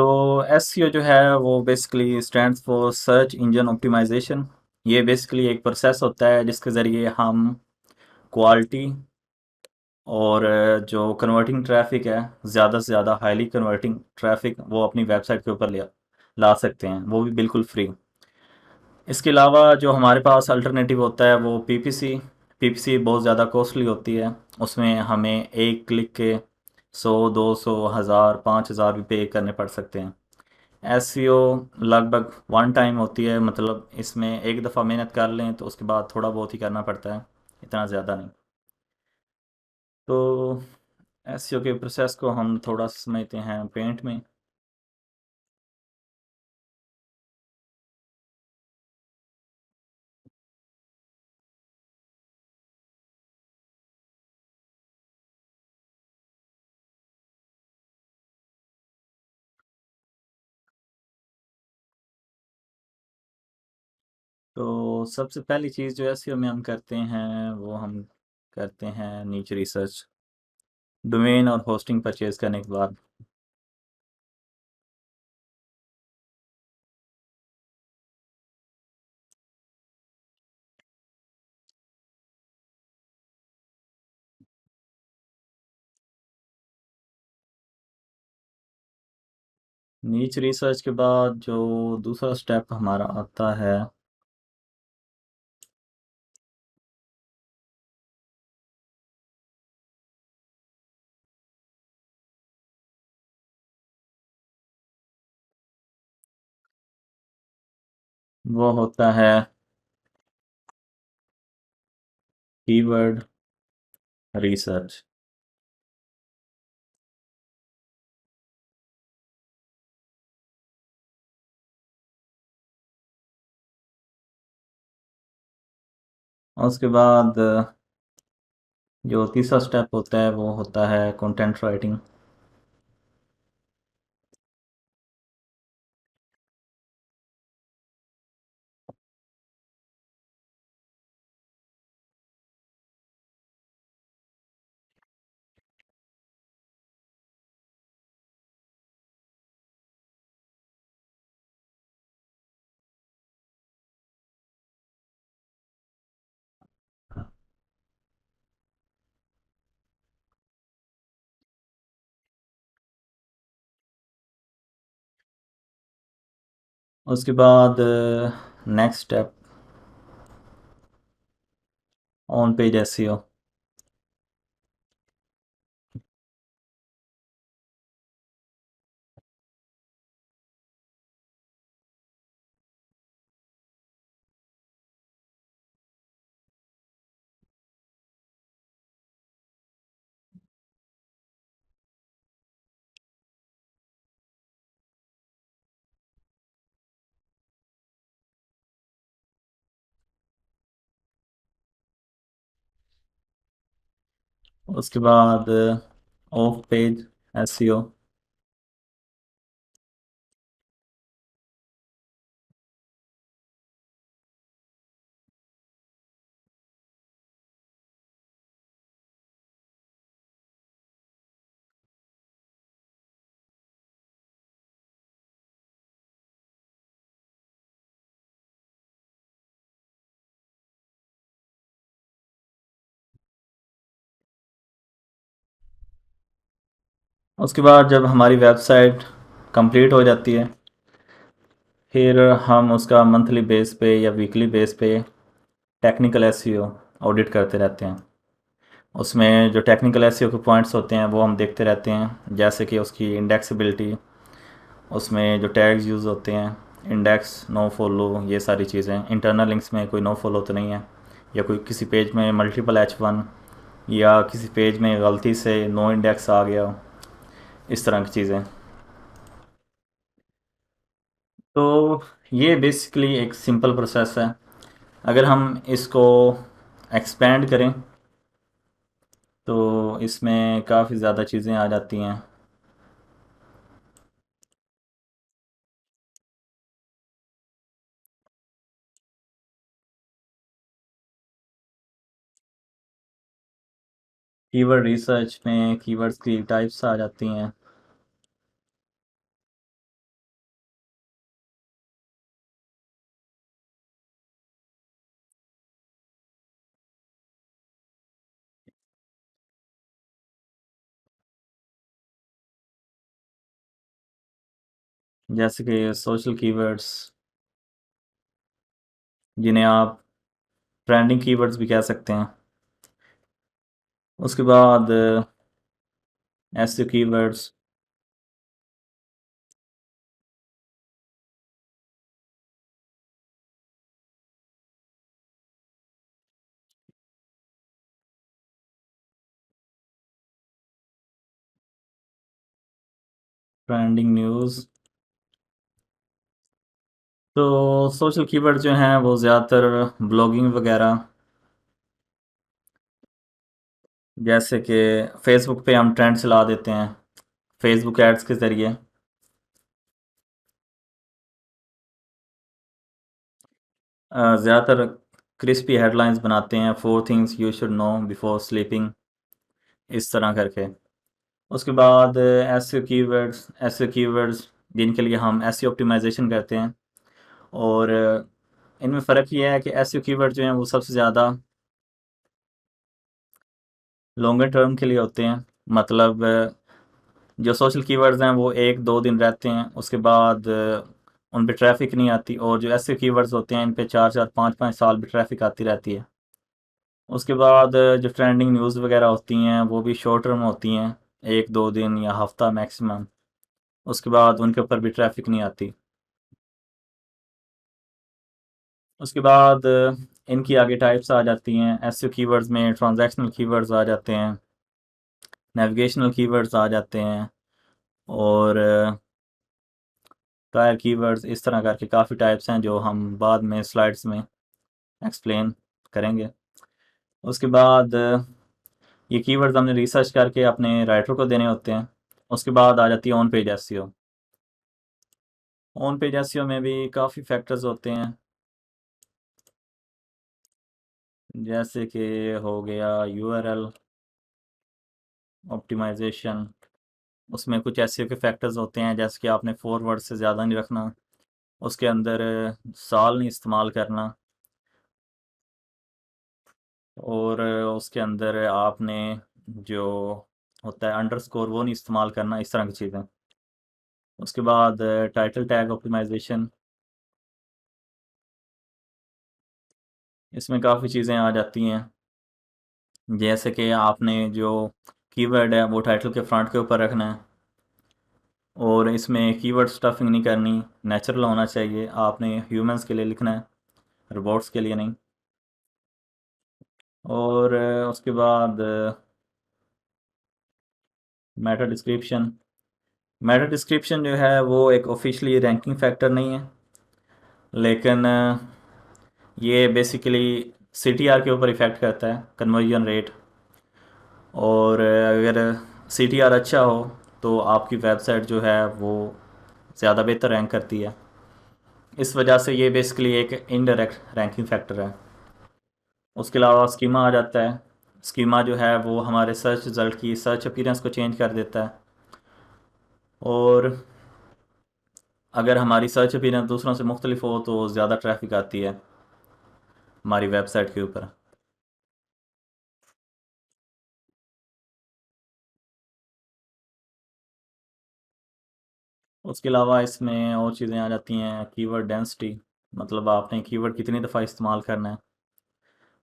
तो एसईओ जो है वो basically stands for search engine optimization. ये बेसिकली एक प्रोसेस होता है जिसके ज़रिए हम क्वालिटी और जो कन्वर्टिंग ट्रैफिक है, ज़्यादा से ज़्यादा हाईली कन्वर्टिंग ट्रैफिक वो अपनी वेबसाइट के ऊपर ला सकते हैं, वो भी बिल्कुल फ्री। इसके अलावा जो हमारे पास अल्टरनेटिव होता है वो पीपीसी। पीपीसी बहुत ज़्यादा कॉस्टली होती है। उसमें हमें एक क्लिक के 100, 200, 1000, 5000 भी पे करने पड़ सकते हैं। एसईओ लगभग वन टाइम होती है, मतलब इसमें एक दफ़ा मेहनत कर लें तो उसके बाद थोड़ा बहुत ही करना पड़ता है, इतना ज़्यादा नहीं। तो एसईओ के प्रोसेस को हम थोड़ा समझते हैं पेंट में। तो सबसे पहली चीज़ जो एसईओ में हम करते हैं वो हम करते हैं नीच रिसर्च, डोमेन और होस्टिंग परचेज करने के बाद। नीच रिसर्च के बाद जो दूसरा स्टेप हमारा आता है वो होता है कीवर्ड रिसर्च। और उसके बाद जो तीसरा स्टेप होता है वो होता है कंटेंट राइटिंग। उसके बाद next step on page SEO. उसके बाद ऑफ पेज एसईओ। उसके बाद जब हमारी वेबसाइट कंप्लीट हो जाती है, फिर हम उसका मंथली बेस पे या वीकली बेस पे टेक्निकल एसईओ ऑडिट करते रहते हैं। उसमें जो टेक्निकल एसईओ के पॉइंट्स होते हैं वो हम देखते रहते हैं, जैसे कि उसकी इंडेक्सिबिलिटी, उसमें जो टैग्स यूज़ होते हैं, इंडेक्स, नो फॉलो, ये सारी चीज़ें। इंटरनल लिंक्स में कोई नो फॉलो तो नहीं है, या कोई किसी पेज में मल्टीपल H1, या किसी पेज में गलती से नो इंडेक्स आ गया, इस तरह की चीज़ें। तो ये बेसिकली एक सिंपल प्रोसेस है। अगर हम इसको एक्सपेंड करें तो इसमें काफ़ी ज़्यादा चीज़ें आ जाती हैं। कीवर्ड रिसर्च में कीवर्ड्स की टाइप्स आ जाती हैं। जैसे कि सोशल कीवर्ड्स, जिन्हें आप ट्रेंडिंग कीवर्ड्स भी कह सकते हैं। उसके बाद एसईओ कीवर्ड्स, ट्रेंडिंग न्यूज़। तो सोशल कीवर्ड जो हैं वो ज़्यादातर ब्लॉगिंग वगैरह, जैसे कि फेसबुक पे हम ट्रेंड चला देते हैं फेसबुक एड्स के ज़रिए। ज़्यादातर क्रिस्पी हेडलाइंस बनाते हैं, 4 things you should know before sleeping, इस तरह करके। उसके बाद एसईओ कीवर्ड्स जिनके लिए हम एसईओ ऑप्टिमाइजेशन करते हैं। और इनमें फ़र्क ये है कि एसईओ कीवर्ड जो हैं वो सबसे ज़्यादा लॉन्गर टर्म के लिए होते हैं। मतलब जो सोशल कीवर्ड्स हैं वो 1-2 दिन रहते हैं, उसके बाद उन पे ट्रैफिक नहीं आती। और जो एसईओ कीवर्ड्स होते हैं इन पे 4-4, 5-5 साल भी ट्रैफिक आती रहती है। उसके बाद जो ट्रेंडिंग न्यूज़ वगैरह होती हैं वो भी शॉर्ट टर्म होती हैं, 1-2 दिन या हफ्ता मैक्सिमम। उसके बाद उनके ऊपर भी ट्रैफिक नहीं आती। उसके बाद इनकी आगे टाइप्स आ जाती हैं। एसईओ कीवर्ड्स में ट्रांजैक्शनल कीवर्ड्स आ जाते हैं, नेविगेशनल कीवर्ड्स आ जाते हैं, और प्रायर कीवर्ड्स, इस तरह करके काफ़ी टाइप्स हैं जो हम बाद में स्लाइड्स में एक्सप्लेन करेंगे। उसके बाद ये कीवर्ड्स हमने रिसर्च करके अपने राइटर को देने होते हैं। उसके बाद आ जाती है on page SEO. On page SEO में भी काफ़ी फैक्टर्स होते हैं, जैसे कि हो गया यूआरएल ऑप्टिमाइजेशन। उसमें कुछ एसईओ के फैक्टर्स होते हैं, जैसे कि आपने 4 वर्ड से ज़्यादा नहीं रखना, उसके अंदर साल नहीं इस्तेमाल करना, और उसके अंदर आपने जो होता है अंडरस्कोर वो नहीं इस्तेमाल करना, इस तरह की चीज़ें। उसके बाद टाइटल टैग ऑप्टिमाइजेशन, इसमें काफ़ी चीज़ें आ जाती हैं, जैसे कि आपने जो कीवर्ड है वो टाइटल के फ्रंट के ऊपर रखना है, और इसमें कीवर्ड स्टफिंग नहीं करनी, नेचुरल होना चाहिए। आपने ह्यूमंस के लिए लिखना है, रोबोट्स के लिए नहीं। और उसके बाद मेटा डिस्क्रिप्शन। मेटा डिस्क्रिप्शन जो है वो एक ऑफिशियली रैंकिंग फैक्टर नहीं है, लेकिन ये बेसिकली सीटीआर के ऊपर इफ़ेक्ट करता है, कन्वर्जन रेट। और अगर सीटीआर अच्छा हो तो आपकी वेबसाइट जो है वो ज़्यादा बेहतर रैंक करती है। इस वजह से ये बेसिकली एक इनडायरेक्ट रैंकिंग फैक्टर है। उसके अलावा स्कीमा आ जाता है। स्कीमा जो है वो हमारे सर्च रिज़ल्ट की सर्च अपीयरेंस को चेंज कर देता है, और अगर हमारी सर्च अपीयरेंस दूसरों से मुख्तलिफ हो तो ज़्यादा ट्रैफिक आती है हमारी वेबसाइट के ऊपर। उसके अलावा इसमें और चीज़ें आ जाती हैं, कीवर्ड डेंसिटी। मतलब आपने कीवर्ड कितनी दफ़ा इस्तेमाल करना है।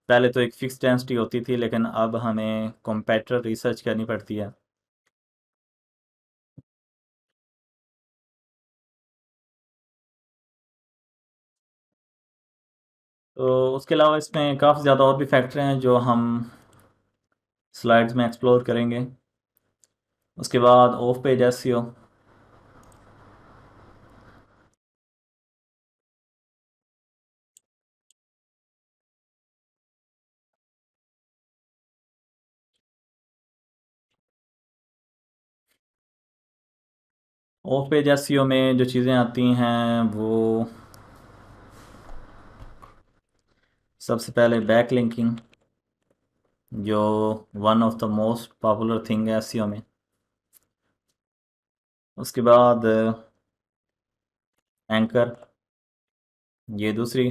पहले तो एक फ़िक्स डेंसिटी होती थी, लेकिन अब हमें कॉम्पेटिटर रिसर्च करनी पड़ती है। तो उसके अलावा इसमें काफ़ी ज़्यादा और भी फैक्टर हैं जो हम स्लाइड्स में एक्सप्लोर करेंगे। उसके बाद of page SEO. Of page SEO में जो चीज़ें आती हैं वो सबसे पहले बैक लिंकिंग, जो one of the most popular thing है एसईओ में। उसके बाद एंकर, ये दूसरी।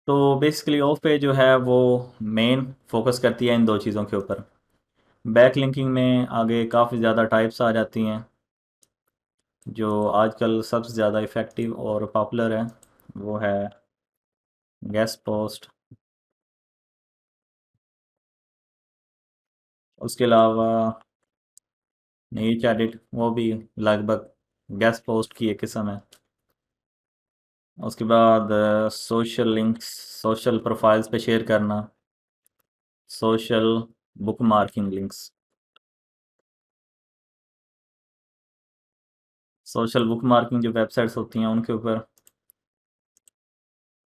तो बेसिकली ऑफ पेज जो है वो मेन फोकस करती है इन दो चीज़ों के ऊपर। बैक लिंकिंग में आगे काफ़ी ज़्यादा टाइप्स आ जाती हैं, जो आजकल सबसे ज़्यादा इफ़ेक्टिव और पॉपुलर है वो है गेस्ट पोस्ट। उसके अलावा नीच एडिट, वो भी लगभग गेस्ट पोस्ट की एक किस्म है। उसके बाद सोशल लिंक्स, सोशल प्रोफाइल्स पे शेयर करना, social book marking links, social book marking जो वेबसाइट्स होती हैं उनके ऊपर।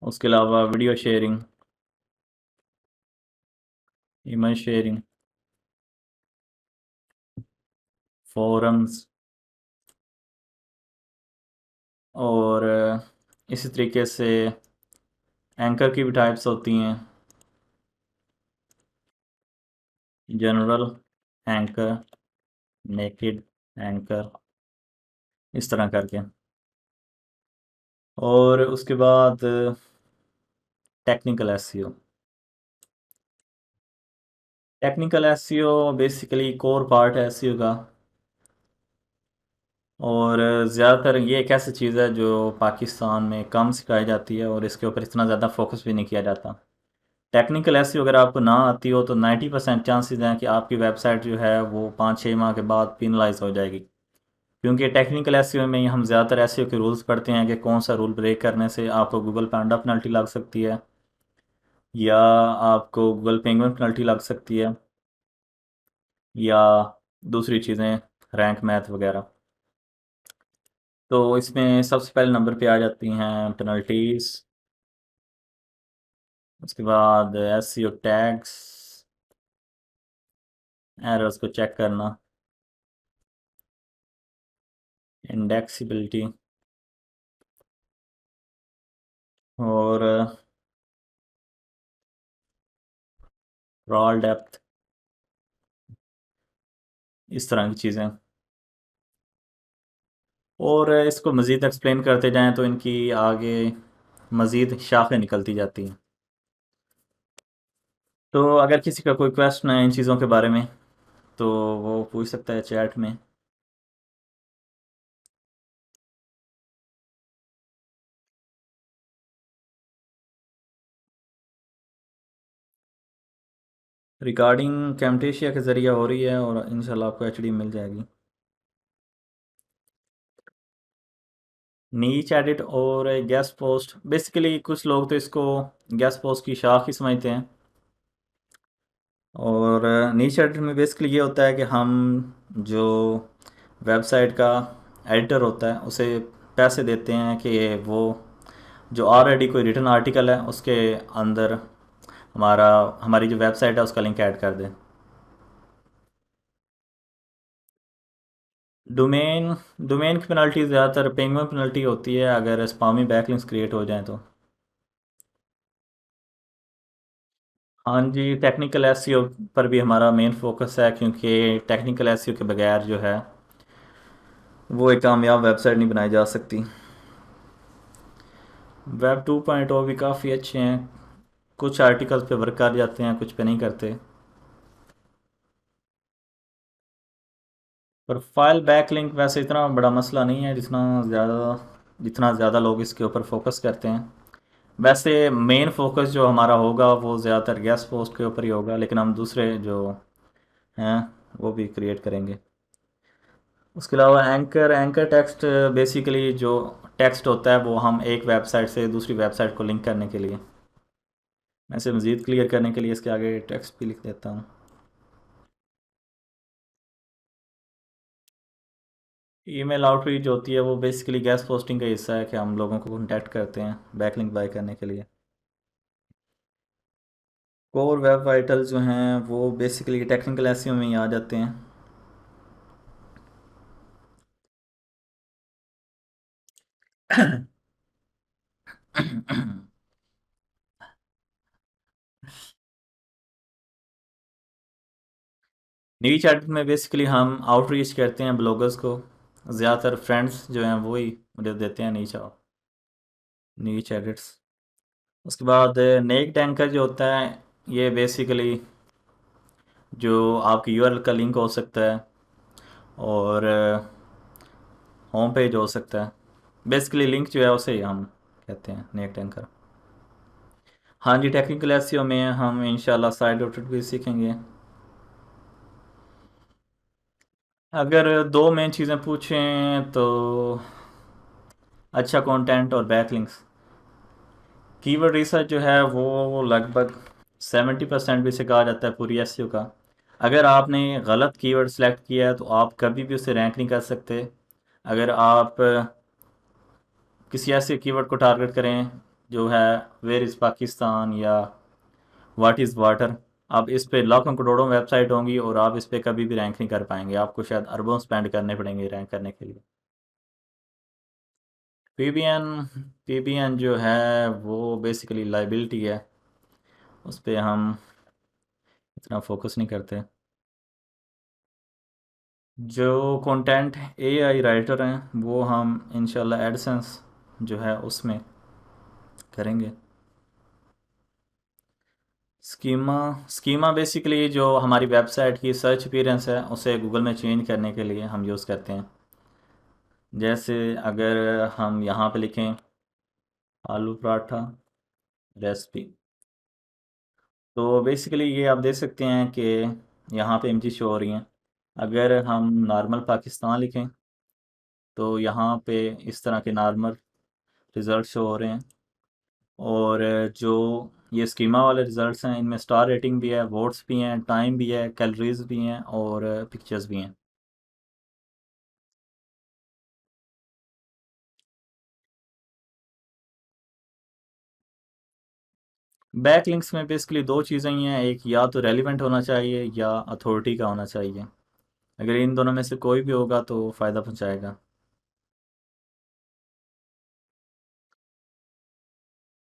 उसके अलावा video sharing, image sharing, forums, और इसी तरीके से एंकर की भी टाइप्स होती हैं, जनरल एंकर, नेकेड एंकर, इस तरह करके। और उसके बाद technical SEO. Technical SEO basically core part है एसईओ का, और ज़्यादातर ये एक ऐसी चीज़ है जो पाकिस्तान में कम सिखाई जाती है और इसके ऊपर इतना ज़्यादा फोकस भी नहीं किया जाता। टेक्निकल एसईओ अगर आपको ना आती हो तो 90% चांसेस हैं कि आपकी वेबसाइट जो है वो 5-6 माह के बाद पिनलाइज हो जाएगी। क्योंकि टेक्निकल एसईओ में ही हम ज़्यादातर एसईओ के रूल्स पढ़ते हैं कि कौन सा रूल ब्रेक करने से आपको गूगल पैंडा पेनल्टी लग सकती है या आपको गूगल पेंगुइन पेनल्टी लग सकती है, या दूसरी चीज़ें रैंक मैथ वगैरह। तो इसमें सबसे पहले नंबर पे आ जाती हैं पेनल्टीज। उसके बाद एसईओ टैग्स, एरर्स को चेक करना, इंडेक्सिबिलिटी, और रॉल डेप्थ, इस तरह की चीज़ें। और इसको मज़ीद एक्सप्लेन करते जाएं तो इनकी आगे मज़ीद शाखें निकलती जाती हैं। तो अगर किसी का कोई क्वेश्चन है इन चीज़ों के बारे में तो वो पूछ सकता है चैट में। रिकॉर्डिंग कैमटेशिया के ज़रिए हो रही है और इंशाल्लाह आपको एचडी मिल जाएगी। नीच एडिट और गेस्ट पोस्ट, बेसिकली कुछ लोग तो इसको गेस्ट पोस्ट की शाख ही समझते हैं। और नीच एडिट में बेसिकली ये होता है कि हम जो वेबसाइट का एडिटर होता है उसे पैसे देते हैं कि वो जो ऑलरेडी कोई रिटन आर्टिकल है उसके अंदर हमारा हमारी जो वेबसाइट है उसका लिंक ऐड कर दे। डोमेन डोमेन की पेनल्टी ज़्यादातर पेंगुइन पेनल्टी होती है अगर स्पामी बैकलिंक्स क्रिएट हो जाएं तो। हाँ जी, टेक्निकल एसईओ पर भी हमारा मेन फोकस है, क्योंकि टेक्निकल एसईओ के बगैर जो है वो एक कामयाब वेबसाइट नहीं बनाई जा सकती। वेब 2.0 भी काफ़ी अच्छे हैं, कुछ आर्टिकल्स पे वर्क कर जाते हैं, कुछ पे नहीं करते। प्रोफाइल बैकलिंक वैसे इतना बड़ा मसला नहीं है जितना ज़्यादा लोग इसके ऊपर फोकस करते हैं। वैसे मेन फोकस जो हमारा होगा वो ज़्यादातर गेस्ट पोस्ट के ऊपर ही होगा, लेकिन हम दूसरे जो हैं वो भी क्रिएट करेंगे। उसके अलावा एंकर एंकर टेक्स्ट, बेसिकली जो टेक्स्ट होता है वो हम एक वेबसाइट से दूसरी वेबसाइट को लिंक करने के लिए। मैं इसे मज़ीद क्लियर करने के लिए इसके आगे टेक्स्ट भी लिख देता हूँ। ईमेल आउटरीच जो होती है वो बेसिकली गेस्ट पोस्टिंग का हिस्सा है कि हम लोगों को कॉन्टैक्ट करते हैं बैकलिंक बाय करने के लिए। कोर वेब वाइटल्स जो हैं वो बेसिकली टेक्निकल एसईओ में ही आ जाते हैं। नीच एडिट में बेसिकली हम आउटरीच करते हैं ब्लॉगर्स को, ज़्यादातर फ्रेंड्स जो हैं वही मुझे देते हैं नीच एडिट्स। उसके बाद नेक्ड एंकर जो होता है ये बेसिकली जो आपकी यूआरएल का लिंक हो सकता है, और होम पेज हो सकता है। बेसिकली लिंक जो है उसे ही हम कहते हैं नेक्ड एंकर। हाँ जी, टेक्निकल एसईओ में हम इंशाल्लाह साइड ऑडिट भी सीखेंगे। अगर दो मेन चीज़ें पूछें तो अच्छा कंटेंट और बैकलिंक्स। कीवर्ड रिसर्च जो है वो लगभग 70% भी से कहा जाता है पूरी एसईओ का। अगर आपने गलत कीवर्ड सेलेक्ट किया है तो आप कभी भी उसे रैंक नहीं कर सकते। अगर आप किसी ऐसे कीवर्ड को टारगेट करें जो है वेयर इज़ पाकिस्तान या व्हाट इज़ वाटर, अब इस पे लाखों करोड़ों वेबसाइट होंगी और आप इस पे कभी भी रैंक नहीं कर पाएंगे। आपको शायद अरबों स्पेंड करने पड़ेंगे रैंक करने के लिए। पीबीएन पीबीएन जो है वो बेसिकली लाइबिलिटी है, उस पे हम इतना फोकस नहीं करते। जो कंटेंट एआई राइटर हैं वो हम इंशाल्लाह एडसेंस जो है उसमें करेंगे। स्कीमा स्कीमा बेसिकली जो हमारी वेबसाइट की सर्च अपीयरेंस है उसे गूगल में चेंज करने के लिए हम यूज़ करते हैं। जैसे अगर हम यहाँ पे लिखें आलू पराठा रेसिपी, तो बेसिकली ये आप देख सकते हैं कि यहाँ पे इमेजेस शो हो रही हैं। अगर हम नॉर्मल पाकिस्तान लिखें तो यहाँ पे इस तरह के नॉर्मल रिज़ल्ट शो हो रहे हैं। और जो ये स्कीमा वाले रिज़ल्ट्स हैं इनमें स्टार रेटिंग भी है, वोट्स भी हैं, टाइम भी है, कैलोरीज भी हैं और पिक्चर्स भी हैं। बैक लिंक्स में बेसिकली दो चीज़ें ही हैं, एक या तो रेलिवेंट होना चाहिए या अथॉरिटी का होना चाहिए। अगर इन दोनों में से कोई भी होगा तो फ़ायदा पहुंचाएगा।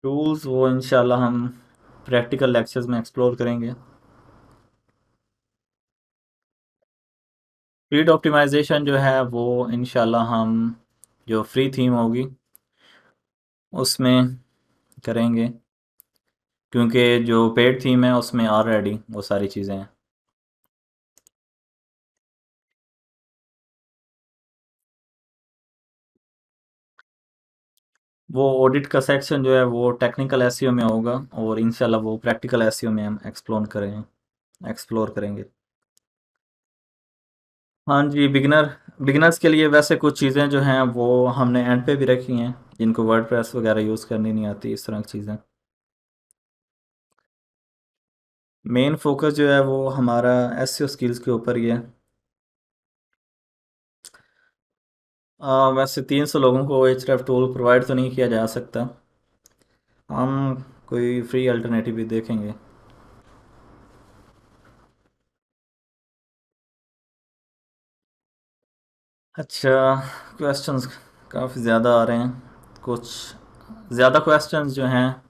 टूल्स वो इंशाल्लाह हम प्रैक्टिकल लेक्चर्स में एक्सप्लोर करेंगे। फीड ऑप्टिमाइजेशन जो है वो इंशाल्लाह हम जो फ्री थीम होगी उसमें करेंगे, क्योंकि जो पेड थीम है उसमें ऑलरेडी वो सारी चीज़ें हैं। वो ऑडिट का सेक्शन जो है वो टेक्निकल एसईओ में होगा और इंशाल्लाह वो प्रैक्टिकल एसईओ में हम एक्सप्लोर करेंगे। हाँ जी, बिगिनर्स के लिए वैसे कुछ चीज़ें जो हैं वो हमने एंड पे भी रखी हैं, जिनको वर्डप्रेस वगैरह यूज़ करनी नहीं आती, इस तरह की चीज़ें। मेन फोकस जो है वो हमारा एसईओ स्किल्स के ऊपर ही है। वैसे 300 लोगों को एचरेफ टूल प्रोवाइड तो नहीं किया जा सकता, हम कोई फ्री अल्टरनेटिव भी देखेंगे। अच्छा, क्वेश्चंस काफ़ी ज़्यादा आ रहे हैं। कुछ ज़्यादा क्वेश्चंस जो हैं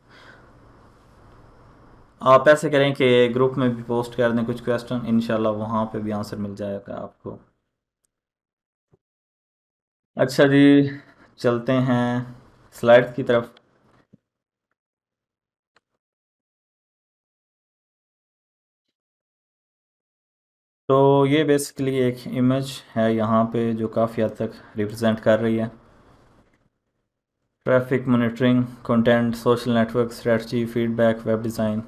आप ऐसे करें कि ग्रुप में भी पोस्ट कर दें कुछ क्वेश्चन, इंशाल्लाह वहाँ पे भी आंसर मिल जाएगा आपको। अच्छा जी, चलते हैं स्लाइड्स की तरफ। तो ये बेसिकली एक इमेज है यहाँ पे जो काफ़ी हद तक रिप्रेजेंट कर रही है। Traffic monitoring, content, social network strategy, feedback, web design,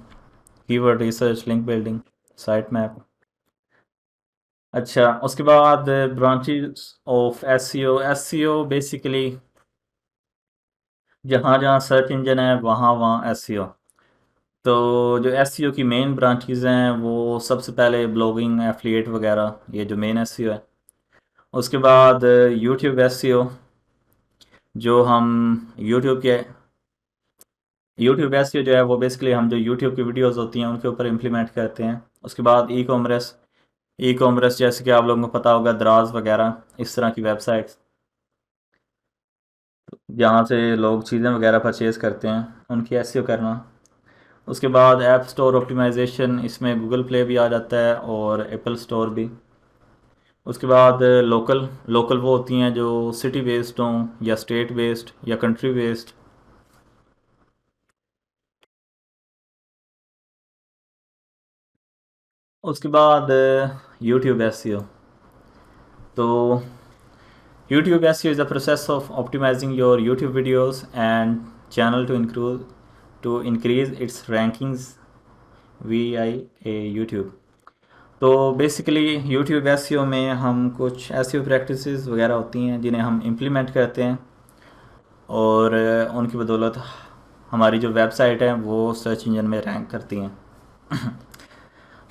keyword research, link building, site map. अच्छा, उसके बाद branches of SEO. SEO basically जहाँ जहाँ सर्च इंजन है वहाँ वहाँ एसईओ। तो जो एसईओ की मेन ब्रांचेस हैं वो सबसे पहले ब्लॉगिंग, एफिलिएट वगैरह, ये जो मेन एसईओ है। उसके बाद यूट्यूब एसईओ, जो हम यूट्यूब के यूट्यूब एसईओ जो है वो बेसिकली हम जो यूट्यूब की वीडियोस होती हैं उनके ऊपर इम्प्लीमेंट करते हैं। उसके बाद ई कॉमर्स जैसे कि आप लोगों को पता होगा दराज वगैरह, इस तरह की वेबसाइट्स जहाँ से लोग चीज़ें वगैरह परचेज़ करते हैं, उनकी एसईओ करना। उसके बाद ऐप स्टोर ऑप्टिमाइजेशन, इसमें गूगल प्ले भी आ जाता है और एप्पल स्टोर भी। उसके बाद लोकल लोकल वो होती हैं जो सिटी बेस्ड हों या स्टेट बेस्ड या कंट्री बेस्ड। उसके बाद यूट्यूब एसईओ। तो YouTube SEO is the process of optimizing your YouTube videos and channel to increase its rankings via YouTube. तो बेसिकली YouTube SEO में हम कुछ SEO प्रैक्टिसेस वगैरह होती हैं जिन्हें हम इम्प्लीमेंट करते हैं और उनकी बदौलत हमारी जो वेबसाइट है वो सर्च इंजन में रैंक करती हैं।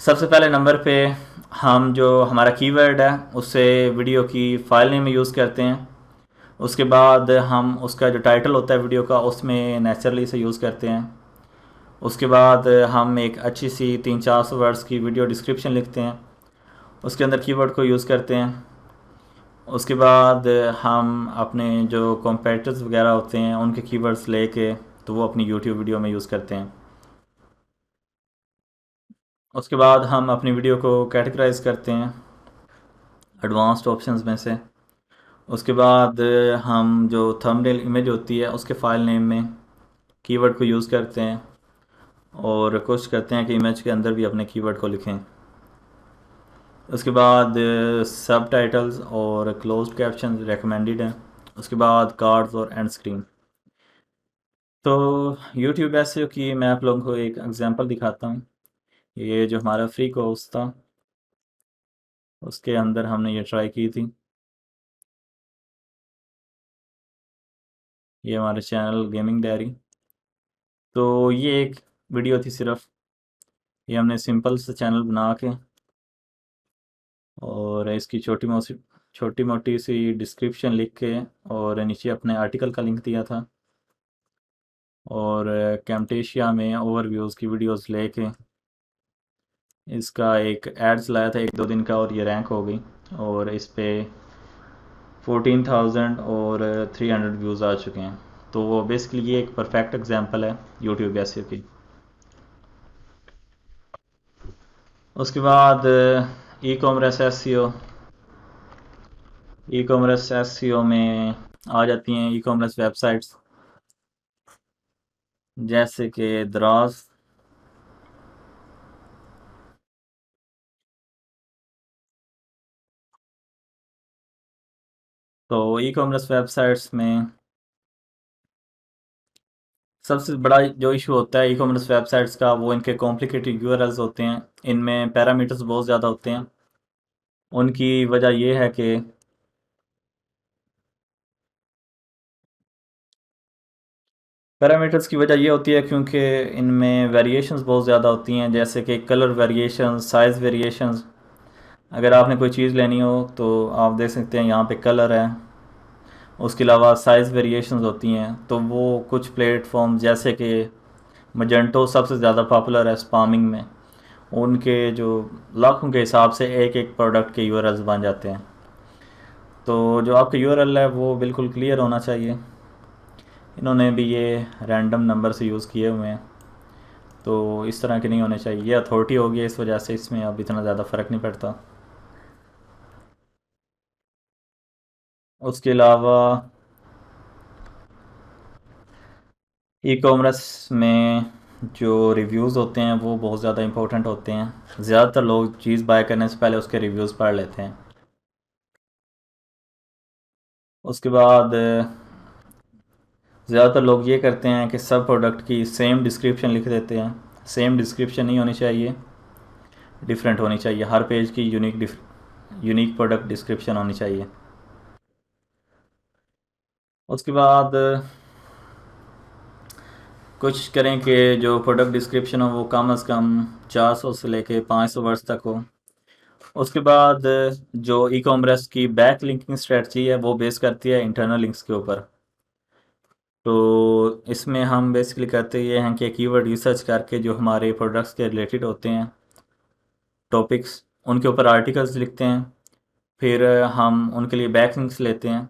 सबसे पहले नंबर पे हम जो हमारा कीवर्ड है उससे वीडियो की फाइल नेम यूज़ करते हैं। उसके बाद हम उसका जो टाइटल होता है वीडियो का उसमें नेचुरली से यूज़ करते हैं। उसके बाद हम एक अच्छी सी 300-400 वर्ड्स की वीडियो डिस्क्रिप्शन लिखते हैं, उसके अंदर कीवर्ड को यूज़ करते हैं। उसके बाद हम अपने जो कॉम्पिटिटर्स वगैरह होते हैं उनके कीवर्ड्स लेके तो वो अपनी यूट्यूब वीडियो में यूज़ करते हैं। उसके बाद हम अपनी वीडियो को कैटेगराइज करते हैं एडवांस्ड ऑप्शंस में से। उसके बाद हम जो थंबनेल इमेज होती है उसके फाइल नेम में कीवर्ड को यूज़ करते हैं और कोशिश करते हैं कि इमेज के अंदर भी अपने कीवर्ड को लिखें। उसके बाद सब टाइटल्स और क्लोज्ड कैप्शन रेकमेंडेड हैं। उसके बाद कार्ड्स और एंड स्क्रीन। तो यूट्यूब एसईओ की मैं आप लोगों को एक एग्जांपल दिखाता हूँ। ये जो हमारा फ्री कोर्स था उसके अंदर हमने ये ट्राई की थी। ये हमारे चैनल गेमिंग डायरी। तो ये एक वीडियो थी सिर्फ, ये हमने सिंपल से चैनल बना के और इसकी छोटी मोटी सी डिस्क्रिप्शन लिख के और नीचे अपने आर्टिकल का लिंक दिया था और कैमटेशिया में ओवरव्यूज़ की वीडियोस लेके इसका एक एड्स लाया था 1-2 दिन का और ये रैंक हो गई और इस पे 14,000 और 300 व्यूज़ आ चुके हैं। तो वो बेसिकली ये एक परफेक्ट एग्जांपल है यूट्यूब एसईओ की। उसके बाद e commerce SEO. E commerce SEO में आ जाती हैं ई कॉमर्स वेबसाइट्स जैसे कि दराज। तो ई कॉमर्स वेबसाइट्स में सबसे बड़ा जो इशू होता है ई कॉमर्स वेबसाइट्स का वो इनके कॉम्प्लिकेटेड यूआरएल्स होते हैं, इनमें पैरामीटर्स बहुत ज़्यादा होते हैं। उनकी वजह ये है कि पैरामीटर्स की वजह ये होती है क्योंकि इनमें वेरिएशंस बहुत ज़्यादा होती हैं, जैसे कि कलर वेरिएशंस, साइज़ वेरिएशंस। अगर आपने कोई चीज़ लेनी हो तो आप देख सकते हैं यहाँ पे कलर है, उसके अलावा साइज़ वेरिएशंस होती हैं। तो वो कुछ प्लेटफॉर्म जैसे कि मजेंटो सबसे ज़्यादा पॉपुलर है स्पामिंग में, उनके जो लाखों के हिसाब से एक एक प्रोडक्ट के यूआरएल्स बन जाते हैं। तो जो आपका यूआरएल है वो बिल्कुल क्लियर होना चाहिए। इन्होंने भी ये रैंडम नंबर से यूज़ किए हुए हैं, तो इस तरह के नहीं होने चाहिए। ये अथॉरिटी होगी, इस वजह से इसमें अब इतना ज़्यादा फ़र्क नहीं पड़ता। उसके अलावा ई कॉमर्स में जो रिव्यूज़ होते हैं वो बहुत ज़्यादा इंपॉर्टेंट होते हैं। ज़्यादातर लोग चीज़ बाय करने से पहले उसके रिव्यूज़ पढ़ लेते हैं। उसके बाद ज़्यादातर लोग ये करते हैं कि सब प्रोडक्ट की सेम डिस्क्रिप्शन लिख देते हैं। सेम डिस्क्रिप्शन नहीं होनी चाहिए, डिफरेंट होनी चाहिए। हर पेज की यूनिक प्रोडक्ट डिस्क्रिप्शन होनी चाहिए। उसके बाद कोशिश करें कि जो प्रोडक्ट डिस्क्रिप्शन हो वो कम से कम 400 से लेके 500 वर्ड्स तक हो। उसके बाद जो ई कॉमर्स की बैक लिंकिंग स्ट्रेटजी है वो बेस करती है इंटरनल लिंक्स के ऊपर। तो इसमें हम बेसिकली करते ये हैं कि कीवर्ड रिसर्च करके जो हमारे प्रोडक्ट्स के रिलेटेड होते हैं टॉपिक्स, उनके ऊपर आर्टिकल्स लिखते हैं। फिर हम उनके लिए बैक लिंक्स लेते हैं।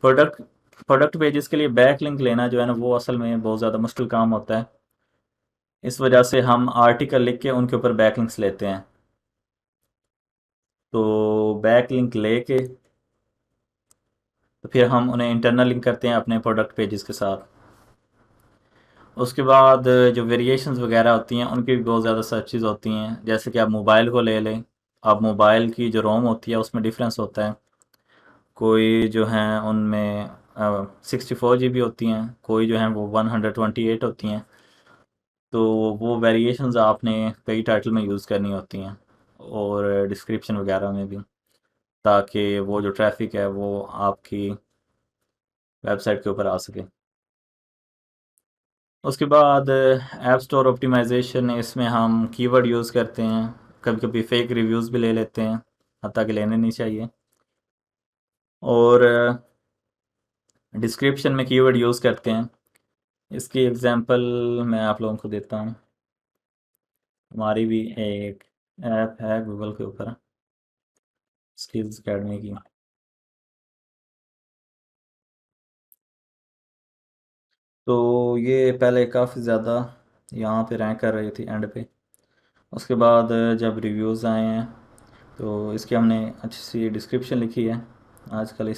प्रोडक्ट प्रोडक्ट पेजेस के लिए बैक लिंक लेना जो है ना वो असल में बहुत ज़्यादा मुश्किल काम होता है। इस वजह से हम आर्टिकल लिख के उनके ऊपर बैक लिंक्स लेते हैं। तो बैक लिंक लेके तो फिर हम उन्हें इंटरनल लिंक करते हैं अपने प्रोडक्ट पेजेस के साथ। उसके बाद जो वेरिएशंस वगैरह होती हैं उनकी भी बहुत ज़्यादा सर्चेज होती हैं। जैसे कि आप मोबाइल को ले लें, आप मोबाइल की जो रोम होती है उसमें डिफरेंस होता है। कोई जो हैं उनमें 64 GB होती हैं, कोई जो हैं वो 128 होती हैं। तो वो वेरिएशंस आपने कई टाइटल में यूज़ करनी होती हैं और डिस्क्रिप्शन वगैरह में भी, ताकि वो जो ट्रैफिक है वो आपकी वेबसाइट के ऊपर आ सके। उसके बाद ऐप स्टोर ऑप्टिमाइजेशन, इसमें हम कीवर्ड यूज़ करते हैं, कभी कभी फेक रिव्यूज़ भी ले लेते हैं, हत्ता कि लेने नहीं चाहिए। और डिस्क्रिप्शन में कीवर्ड यूज़ करते हैं। इसकी एग्जांपल मैं आप लोगों को देता हूँ। हमारी भी एक ऐप है गूगल के ऊपर, स्किल्स अकेडमी की। तो ये पहले काफ़ी ज़्यादा यहाँ पे रैंक कर रही थी एंड पे। उसके बाद जब रिव्यूज़ आए हैं तो इसकी हमने अच्छी सी डिस्क्रिप्शन लिखी है। आजकल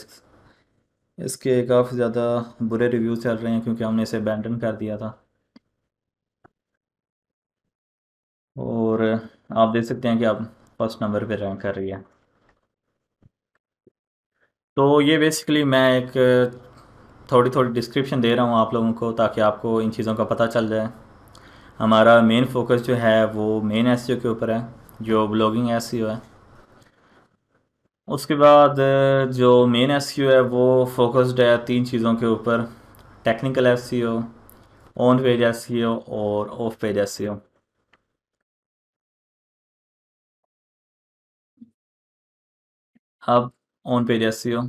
इसके काफ़ी ज़्यादा बुरे रिव्यूज़ चल रहे हैं क्योंकि हमने इसे अबैंडन कर दिया था। और आप देख सकते हैं कि आप फर्स्ट नंबर पे रैंक कर रही है। तो ये बेसिकली मैं एक थोड़ी थोड़ी डिस्क्रिप्शन दे रहा हूँ आप लोगों को, ताकि आपको इन चीज़ों का पता चल जाए। हमारा मेन फोकस जो है वो मेन एसईओ के ऊपर है, जो ब्लॉगिंग एसईओ है। उसके बाद जो मेन एसईओ है वो फोकस्ड है तीन चीज़ों के ऊपर: technical SEO, on page SEO और ऑफ पेज एसईओ। अब on page SEO,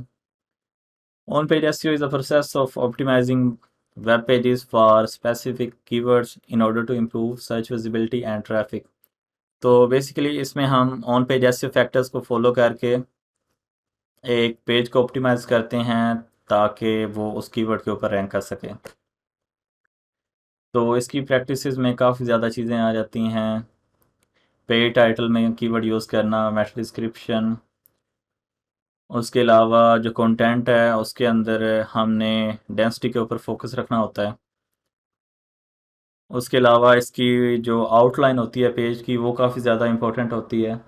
on page SEO is the process of optimizing web pages for specific keywords in order to improve search visibility and traffic। तो basically इसमें हम on page SEO factors को follow करके एक page को optimise करते हैं ताकि वो उस कीवर्ड के ऊपर रैंक कर सके। तो इसकी प्रैक्टिसेस में काफ़ी ज़्यादा चीज़ें आ जाती हैं। पेज टाइटल में कीवर्ड यूज़ करना, मेटा डिस्क्रिप्शन, उसके अलावा जो कंटेंट है उसके अंदर हमने डेंसिटी के ऊपर फोकस रखना होता है। उसके अलावा इसकी जो आउटलाइन होती है पेज की वो काफ़ी ज़्यादा इम्पोर्टेंट होती है।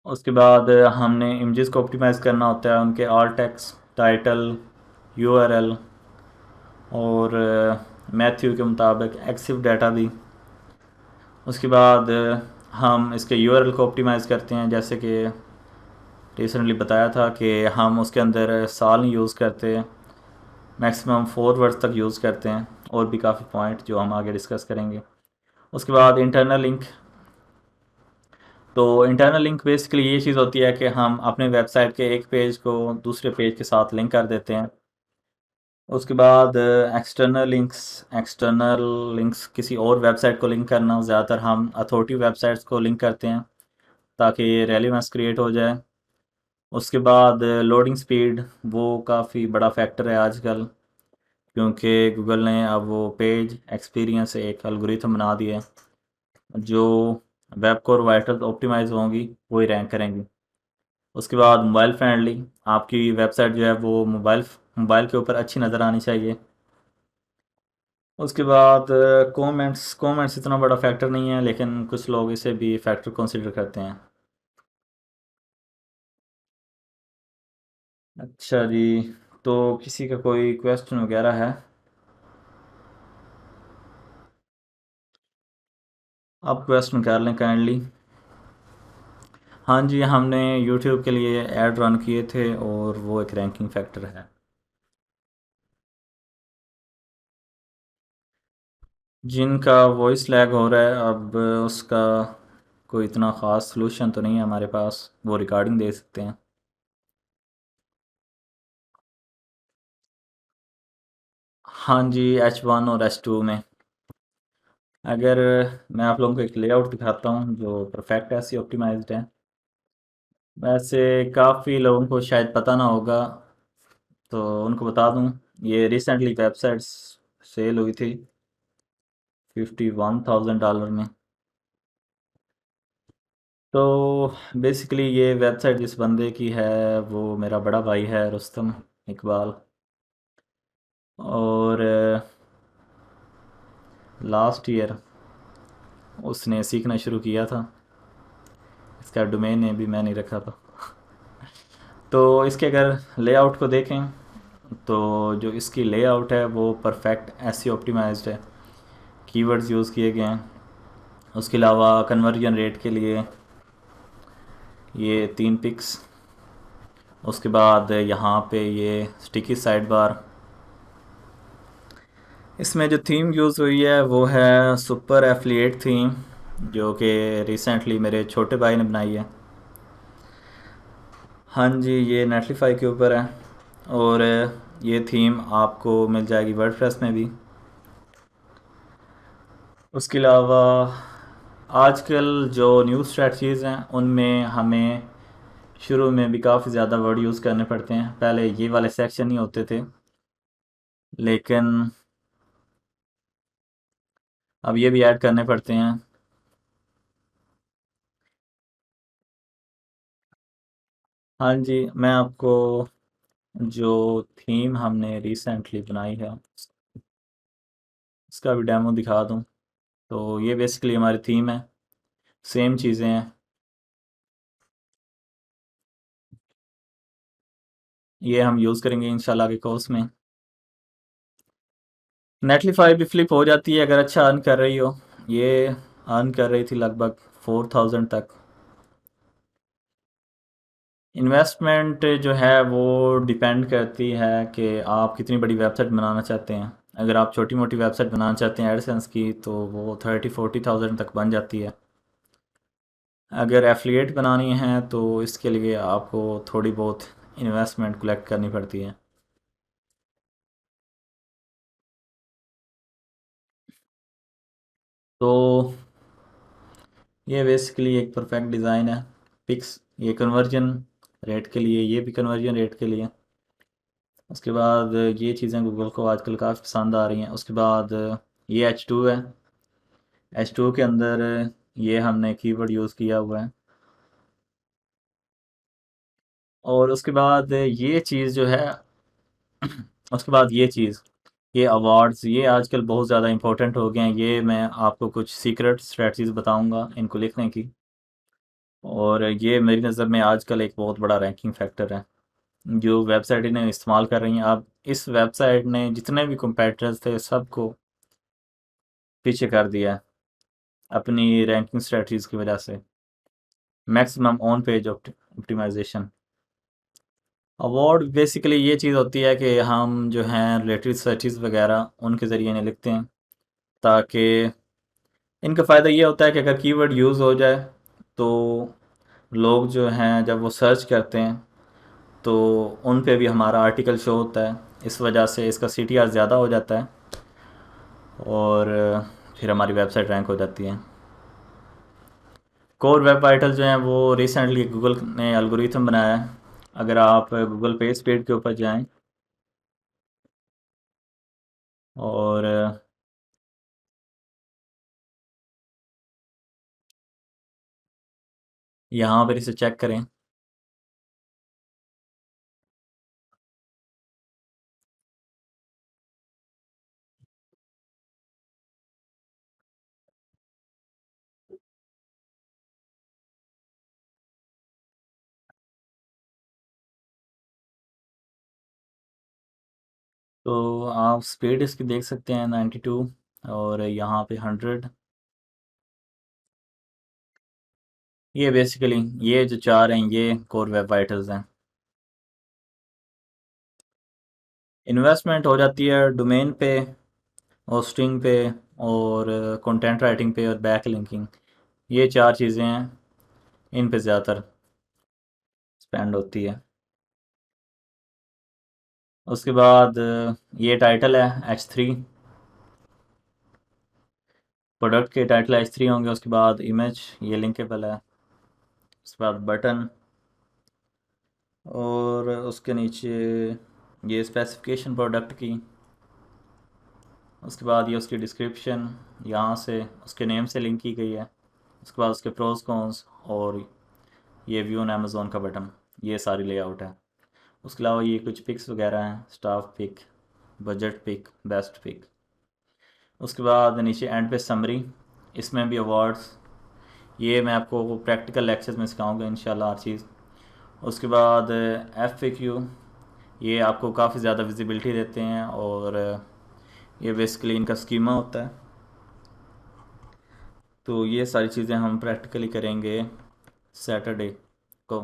उसके बाद हमने इमेजेस को ऑप्टिमाइज़ करना होता है, उनके आल्ट टेक्स्ट, टाइटल, यूआरएल और मैथ्यू के मुताबिक एक्सिव डाटा भी। उसके बाद हम इसके यूआरएल को ऑप्टिमाइज़ करते हैं, जैसे कि रिसेंटली बताया था कि हम उसके अंदर साल नहीं यूज़ करते, मैक्सिमम 4 वर्ड्स तक यूज़ करते हैं, और भी काफ़ी पॉइंट जो हम आगे डिस्कस करेंगे। उसके बाद इंटरनल लिंक। तो इंटरनल लिंक बेसिकली ये चीज़ होती है कि हम अपने वेबसाइट के एक पेज को दूसरे पेज के साथ लिंक कर देते हैं। उसके बाद एक्सटर्नल लिंक्स किसी और वेबसाइट को लिंक करना, ज़्यादातर हम अथॉरिटी वेबसाइट्स को लिंक करते हैं ताकि रेलिवेंस क्रिएट हो जाए। उसके बाद लोडिंग स्पीड, वो काफ़ी बड़ा फैक्टर है आजकल, क्योंकि गूगल ने अब वो पेज एक्सपीरियंस एक एल्गोरिथम बना दिया है, जो वेब कोर वाइटल्स ऑप्टिमाइज होंगी वही रैंक करेंगी। उसके बाद मोबाइल फ्रेंडली, आपकी वेबसाइट जो है वो मोबाइल मोबाइल के ऊपर अच्छी नज़र आनी चाहिए। उसके बाद कमेंट्स कमेंट्स इतना बड़ा फैक्टर नहीं है, लेकिन कुछ लोग इसे भी फैक्टर कंसिडर करते हैं। अच्छा जी, तो किसी का कोई क्वेश्चन वगैरह है? आप क्वेश्चन कर लें काइंडली। हाँ जी, हमने यूट्यूब के लिए ऐड रन किए थे और वो एक रैंकिंग फैक्टर है। जिनका वॉइस लैग हो रहा है, अब उसका कोई इतना ख़ास सलूशन तो नहीं है हमारे पास, वो रिकॉर्डिंग दे सकते हैं। हाँ जी, H1 और H2 में। अगर मैं आप लोगों को एक लेआउट दिखाता हूँ जो परफेक्ट ऐसी ऑप्टिमाइज्ड है। वैसे काफ़ी लोगों को शायद पता ना होगा, तो उनको बता दूँ, ये रिसेंटली वेबसाइट्स सेल हुई थी $51,000 में। तो बेसिकली ये वेबसाइट जिस बंदे की है वो मेरा बड़ा भाई है, रुस्तम इकबाल। और लास्ट ईयर उसने सीखना शुरू किया था। इसका डोमेन नेम भी मैंने रखा था। तो इसके अगर लेआउट को देखें तो जो इसकी लेआउट है वो परफेक्ट एसईओ ऑप्टिमाइज्ड है, कीवर्ड्स यूज़ किए गए हैं। उसके अलावा कन्वर्जन रेट के लिए ये 3 पिक्स, उसके बाद यहाँ पे ये स्टिकी साइड बार। इसमें जो थीम यूज़ हुई है वो है सुपर एफिलिएट थीम, जो कि रिसेंटली मेरे छोटे भाई ने बनाई है। हाँ जी, ये नेटलीफाई के ऊपर है और ये थीम आपको मिल जाएगी वर्डप्रेस में भी। उसके अलावा आजकल जो न्यूज़ स्ट्रेटजीज़ हैं उनमें हमें शुरू में भी काफ़ी ज़्यादा वर्ड यूज़ करने पड़ते हैं। पहले ये वाले सेक्शन ही होते थे, लेकिन अब ये भी ऐड करने पड़ते हैं। हाँ जी, मैं आपको जो थीम हमने रिसेंटली बनाई है उसका भी डेमो दिखा दूँ। तो ये बेसिकली हमारी थीम है, सेम चीज़ें हैं। ये हम यूज़ करेंगे इंशाल्लाह के कोर्स में। नेटलीफाई भी फ्लिप हो जाती है अगर अच्छा अर्न कर रही हो। ये अर्न कर रही थी लगभग 4000 तक। इन्वेस्टमेंट जो है वो डिपेंड करती है कि आप कितनी बड़ी वेबसाइट बनाना चाहते हैं। अगर आप छोटी मोटी वेबसाइट बनाना चाहते हैं एडसेंस की तो वो 30-40 थाउजेंड तक बन जाती है। अगर एफिलिएट बनानी है तो इसके लिए आपको थोड़ी बहुत इन्वेस्टमेंट कलेक्ट करनी पड़ती है। तो ये बेसिकली एक परफेक्ट डिज़ाइन है। पिक्स ये कन्वर्जन रेट के लिए, ये भी कन्वर्जन रेट के लिए। उसके बाद ये चीज़ें गूगल को आजकल काफ़ी पसंद आ रही हैं। उसके बाद ये H2 है। H2 के अंदर ये हमने कीवर्ड यूज़ किया हुआ है। और उसके बाद ये चीज़ जो है उसके बाद ये चीज़, ये अवार्ड्स ये आजकल बहुत ज़्यादा इंपॉर्टेंट हो गए हैं। ये मैं आपको कुछ सीक्रेट स्ट्रेटजीज बताऊंगा इनको लिखने की। और ये मेरी नज़र में आजकल एक बहुत बड़ा रैंकिंग फैक्टर है जो वेबसाइट इन्हें इस्तेमाल कर रही हैं। अब इस वेबसाइट ने जितने भी कंपेटिटर्स थे सबको पीछे कर दिया है अपनी रैंकिंग स्ट्रेटजीज की वजह से। Maximum on page optimization award basically ये चीज़ होती है कि हम जो हैं रिलेटेड सर्चेज वगैरह उनके ज़रिए इन्हें लिखते हैं, ताकि इनका फ़ायदा ये होता है कि अगर कीवर्ड यूज़ हो जाए तो लोग जो हैं जब वो सर्च करते हैं तो उन पे भी हमारा आर्टिकल शो होता है। इस वजह से इसका CTR ज़्यादा हो जाता है और फिर हमारी वेबसाइट रैंक हो जाती है। कोर वेब वाइटल जो हैं वो रिसेंटली गूगल ने एल्गोरिथम बनाया है। अगर आप गूगल पेज स्पीड के ऊपर जाएं और यहाँ पर इसे चेक करें तो आप स्पीड इसकी देख सकते हैं 92 और यहाँ पे 100। ये बेसिकली ये जो चार हैं ये कोर वेब वाइटल्स हैं। इन्वेस्टमेंट हो जाती है डोमेन पे, होस्टिंग पे और कंटेंट राइटिंग पे और बैक लिंकिंग। ये चार चीज़ें हैं, इन पे ज़्यादातर स्पेंड होती है। उसके बाद ये टाइटल है H3, प्रोडक्ट के टाइटल H3 होंगे। उसके बाद इमेज ये लिंकेबल है। उसके बाद बटन और उसके नीचे ये स्पेसिफिकेशन प्रोडक्ट की। उसके बाद ये उसकी डिस्क्रिप्शन यहाँ से उसके नेम से लिंक की गई है। उसके बाद उसके प्रोज कॉन्स और ये व्यू ऑन अमेज़ोन का बटन, ये सारी लेआउट है। उसके अलावा ये कुछ पिक्स वगैरह हैं, staff pick, budget pick, best pick. उसके बाद नीचे एंड पे समरी, इसमें भी अवार्ड्स। ये मैं आपको प्रैक्टिकल लेक्चर्स में सिखाऊंगा इंशाल्लाह हर चीज़। उसके बाद FAQ, ये आपको काफ़ी ज़्यादा विजिबिलिटी देते हैं और ये बेसिकली इनका स्कीमा होता है। तो ये सारी चीज़ें हम प्रैक्टिकली करेंगे सैटरडे को।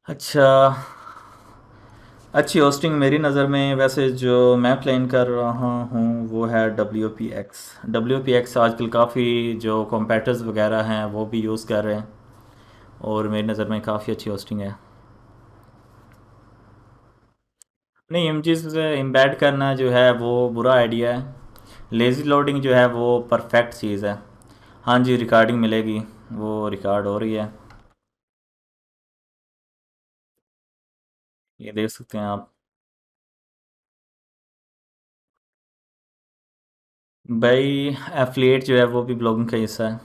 अच्छा, अच्छी होस्टिंग मेरी नज़र में वैसे जो मैं प्लान कर रहा हूँ वो है WPX। WPX आजकल काफ़ी जो कॉम्पेटर्स वगैरह हैं वो भी यूज़ कर रहे हैं और मेरी नज़र में काफ़ी अच्छी होस्टिंग है। नहीं, इमेजेस एम्बेड करना जो है वो बुरा आइडिया है। लेज़ी लोडिंग जो है वो परफेक्ट चीज़ है। हाँ जी, रिकॉर्डिंग मिलेगी, वो रिकॉर्ड हो रही है, ये देख सकते हैं आप। भाई, एफिलिएट जो है वो भी ब्लॉगिंग का हिस्सा है।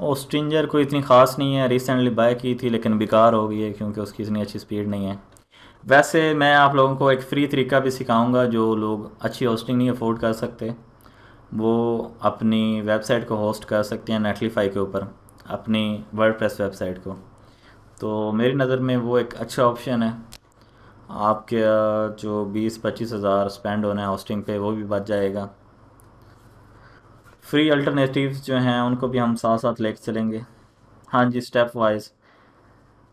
और स्ट्रिंजर कोई इतनी ख़ास नहीं है, रिसेंटली बाय की थी लेकिन बेकार हो गई है क्योंकि उसकी इतनी अच्छी स्पीड नहीं है। वैसे मैं आप लोगों को एक फ्री तरीका भी सिखाऊंगा, जो लोग अच्छी होस्टिंग नहीं अफोर्ड कर सकते वो अपनी वेबसाइट को होस्ट कर सकते हैं नेटलीफाई के ऊपर, अपनी वर्डप्रेस वेबसाइट को। तो मेरी नज़र में वो एक अच्छा ऑप्शन है। आपके जो 20-25 हज़ार स्पेंड होना है होस्टिंग पे वो भी बच जाएगा। फ्री अल्टरनेटिव्स जो हैं उनको भी हम साथ साथ लेके चलेंगे। हाँ जी, स्टेप वाइज।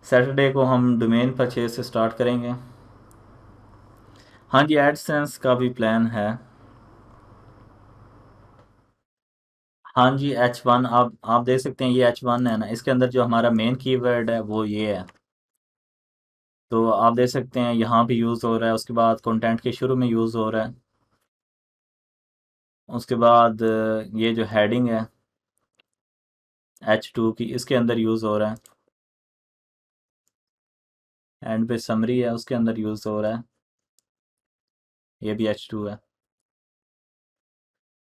सैटरडे को हम डोमेन परचेज से स्टार्ट करेंगे। हाँ जी, एडसेंस का भी प्लान है। हाँ जी, H1 आप देख सकते हैं, ये H1 है ना, इसके अंदर जो हमारा मेन कीवर्ड है वो ये है। तो आप देख सकते हैं यहाँ भी यूज़ हो रहा है, उसके बाद कंटेंट के शुरू में यूज़ हो रहा है, उसके बाद ये जो हेडिंग है H2 की, इसके अंदर यूज़ हो रहा है, एंड पे समरी है उसके अंदर यूज़ हो रहा है, ये भी H2 है,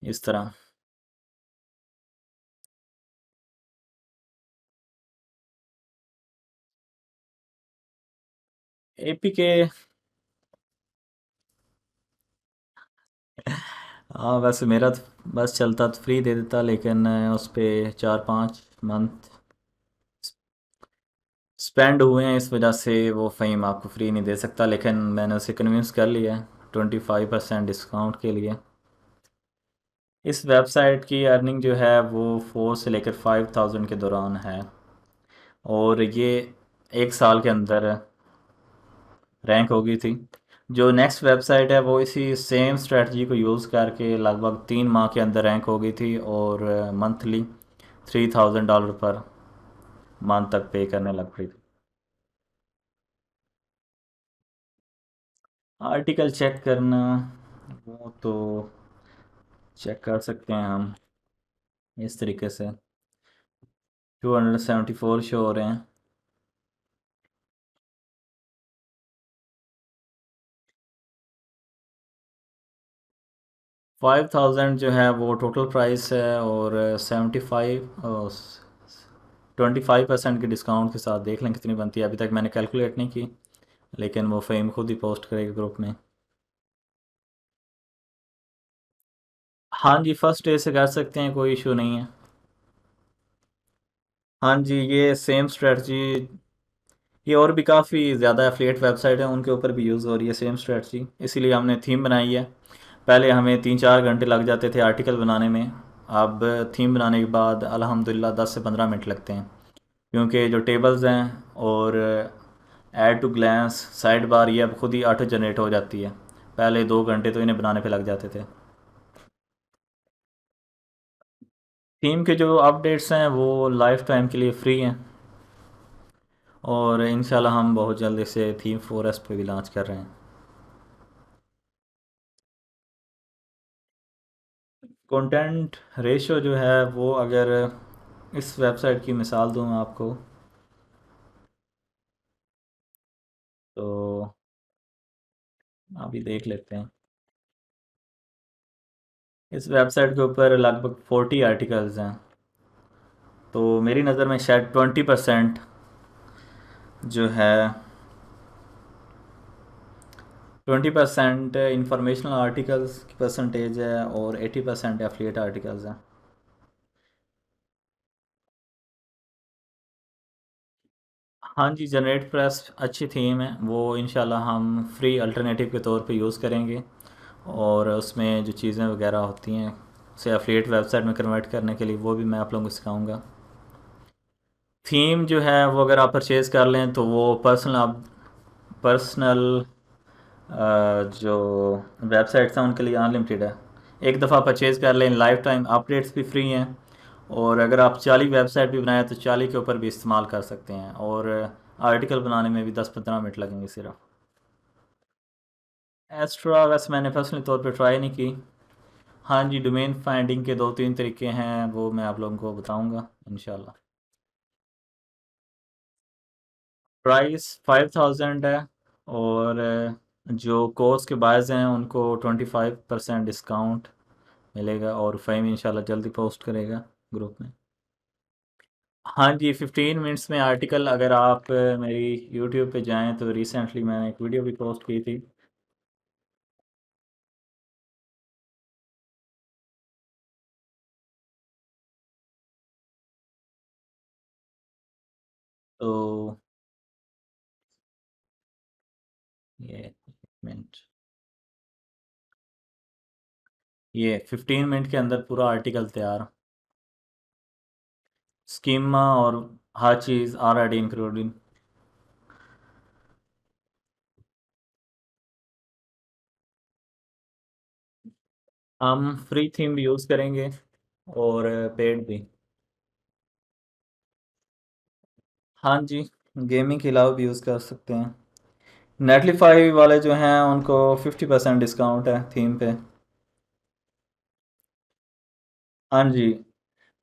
इस तरह। APK, हाँ वैसे मेरा तो बस चलता तो फ्री दे देता, लेकिन उस पे 4-5 मंथ स्पेंड हुए हैं, इस वजह से वो फ़हीम आपको फ्री नहीं दे सकता, लेकिन मैंने उसे कन्विंस कर लिया है 25% डिस्काउंट के लिए। इस वेबसाइट की अर्निंग जो है वो 4 से लेकर 5,000 के दौरान है, और ये 1 साल के अंदर रैंक हो गई थी। जो नेक्स्ट वेबसाइट है वो इसी सेम स्ट्रेटजी को यूज़ करके लगभग 3 माह के अंदर रैंक हो गई थी, और मंथली $3,000 पर मंथ तक पे करने लग पड़ी थी। आर्टिकल चेक करना, वो तो चेक कर सकते हैं हम इस तरीके से। 274 शो हो रहे हैं। 5,000 जो है वो टोटल प्राइस है, और 75 25% के डिस्काउंट के साथ देख लें कितनी बनती है। अभी तक मैंने कैलकुलेट नहीं की, लेकिन वो फ़हीम खुद ही पोस्ट करेगा ग्रुप में। हाँ जी, फर्स्ट डे से कर सकते हैं, कोई इशू नहीं है। हाँ जी, ये सेम स्ट्रेटजी, ये और भी काफ़ी ज़्यादा एफिलिएट वेबसाइट है उनके ऊपर भी यूज़ हो रही है सेम स्ट्रेटजी, इसीलिए हमने थीम बनाई है। पहले हमें 3-4 घंटे लग जाते थे आर्टिकल बनाने में, अब थीम बनाने के बाद अल्हम्दुलिल्लाह 10 से 15 मिनट लगते हैं, क्योंकि जो टेबल्स हैं और add to glance side bar ये अब खुद ही ऑटो जनरेट हो जाती है। पहले 2 घंटे तो इन्हें बनाने पे लग जाते थे। थीम के जो अपडेट्स हैं वो लाइफ टाइम के लिए फ्री हैं, और इंशाल्लाह हम बहुत जल्द इसे थीम 4S पे भी लॉन्च कर रहे हैं। कंटेंट रेशियो जो है वो, अगर इस वेबसाइट की मिसाल दूँ आपको, तो अभी देख लेते हैं। इस वेबसाइट के ऊपर लगभग 40 आर्टिकल्स हैं, तो मेरी नज़र में शायद 20% जो है, 20% इंफॉर्मेशनल आर्टिकल्स की परसेंटेज है और 80% एफिलिएट आर्टिकल्स हैं। हाँ जी, जनरेट प्रेस अच्छी थीम है, वो इंशाल्लाह हम फ्री अल्टरनेटिव के तौर पे यूज़ करेंगे। और उसमें जो चीज़ें वगैरह होती हैं उसे एफिलिएट वेबसाइट में कन्वर्ट करने के लिए वो भी मैं आप लोगों को सिखाऊंगा। थीम जो है वो अगर आप परचेज़ कर लें तो वो पर्सनल जो वेबसाइट्स हैं उनके लिए अनलिमिटेड है। एक दफ़ा परचेज़ कर लें, लाइफ टाइम अपडेट्स भी फ्री हैं। और अगर आप 40 वेबसाइट भी बनाएं तो 40 के ऊपर भी इस्तेमाल कर सकते हैं। और आर्टिकल बनाने में भी 10-15 मिनट लगेंगे सिर्फ। एक्स्ट्रा वैसे मैंने पर्सनली तौर पे ट्राई नहीं की। हाँ जी, डोमेन फाइंडिंग के 2-3 तरीके हैं, वो मैं आप लोगों को बताऊंगा इंशाल्लाह। प्राइस 5000 है। और जो कोर्स के बायर्स हैं उनको 25% डिस्काउंट मिलेगा। और फ़हीम इंशाल्लाह जल्दी पोस्ट करेगा ग्रुप में। हाँ जी, 15 मिनट्स में आर्टिकल। अगर आप मेरी यूट्यूब पे जाएं तो रिसेंटली मैंने एक वीडियो भी पोस्ट की थी। तो ये एक मिनट, ये 15 मिनट के अंदर पूरा आर्टिकल तैयार, स्कीमा और हर चीज़ ऑलरेडी इंक्लूडिंग। हम फ्री थीम भी यूज़ करेंगे और पेड भी। हाँ जी, गेमिंग के अलावा भी यूज़ कर सकते हैं। नेटलीफाई वाले जो हैं उनको 50% डिस्काउंट है थीम पे। हाँ जी,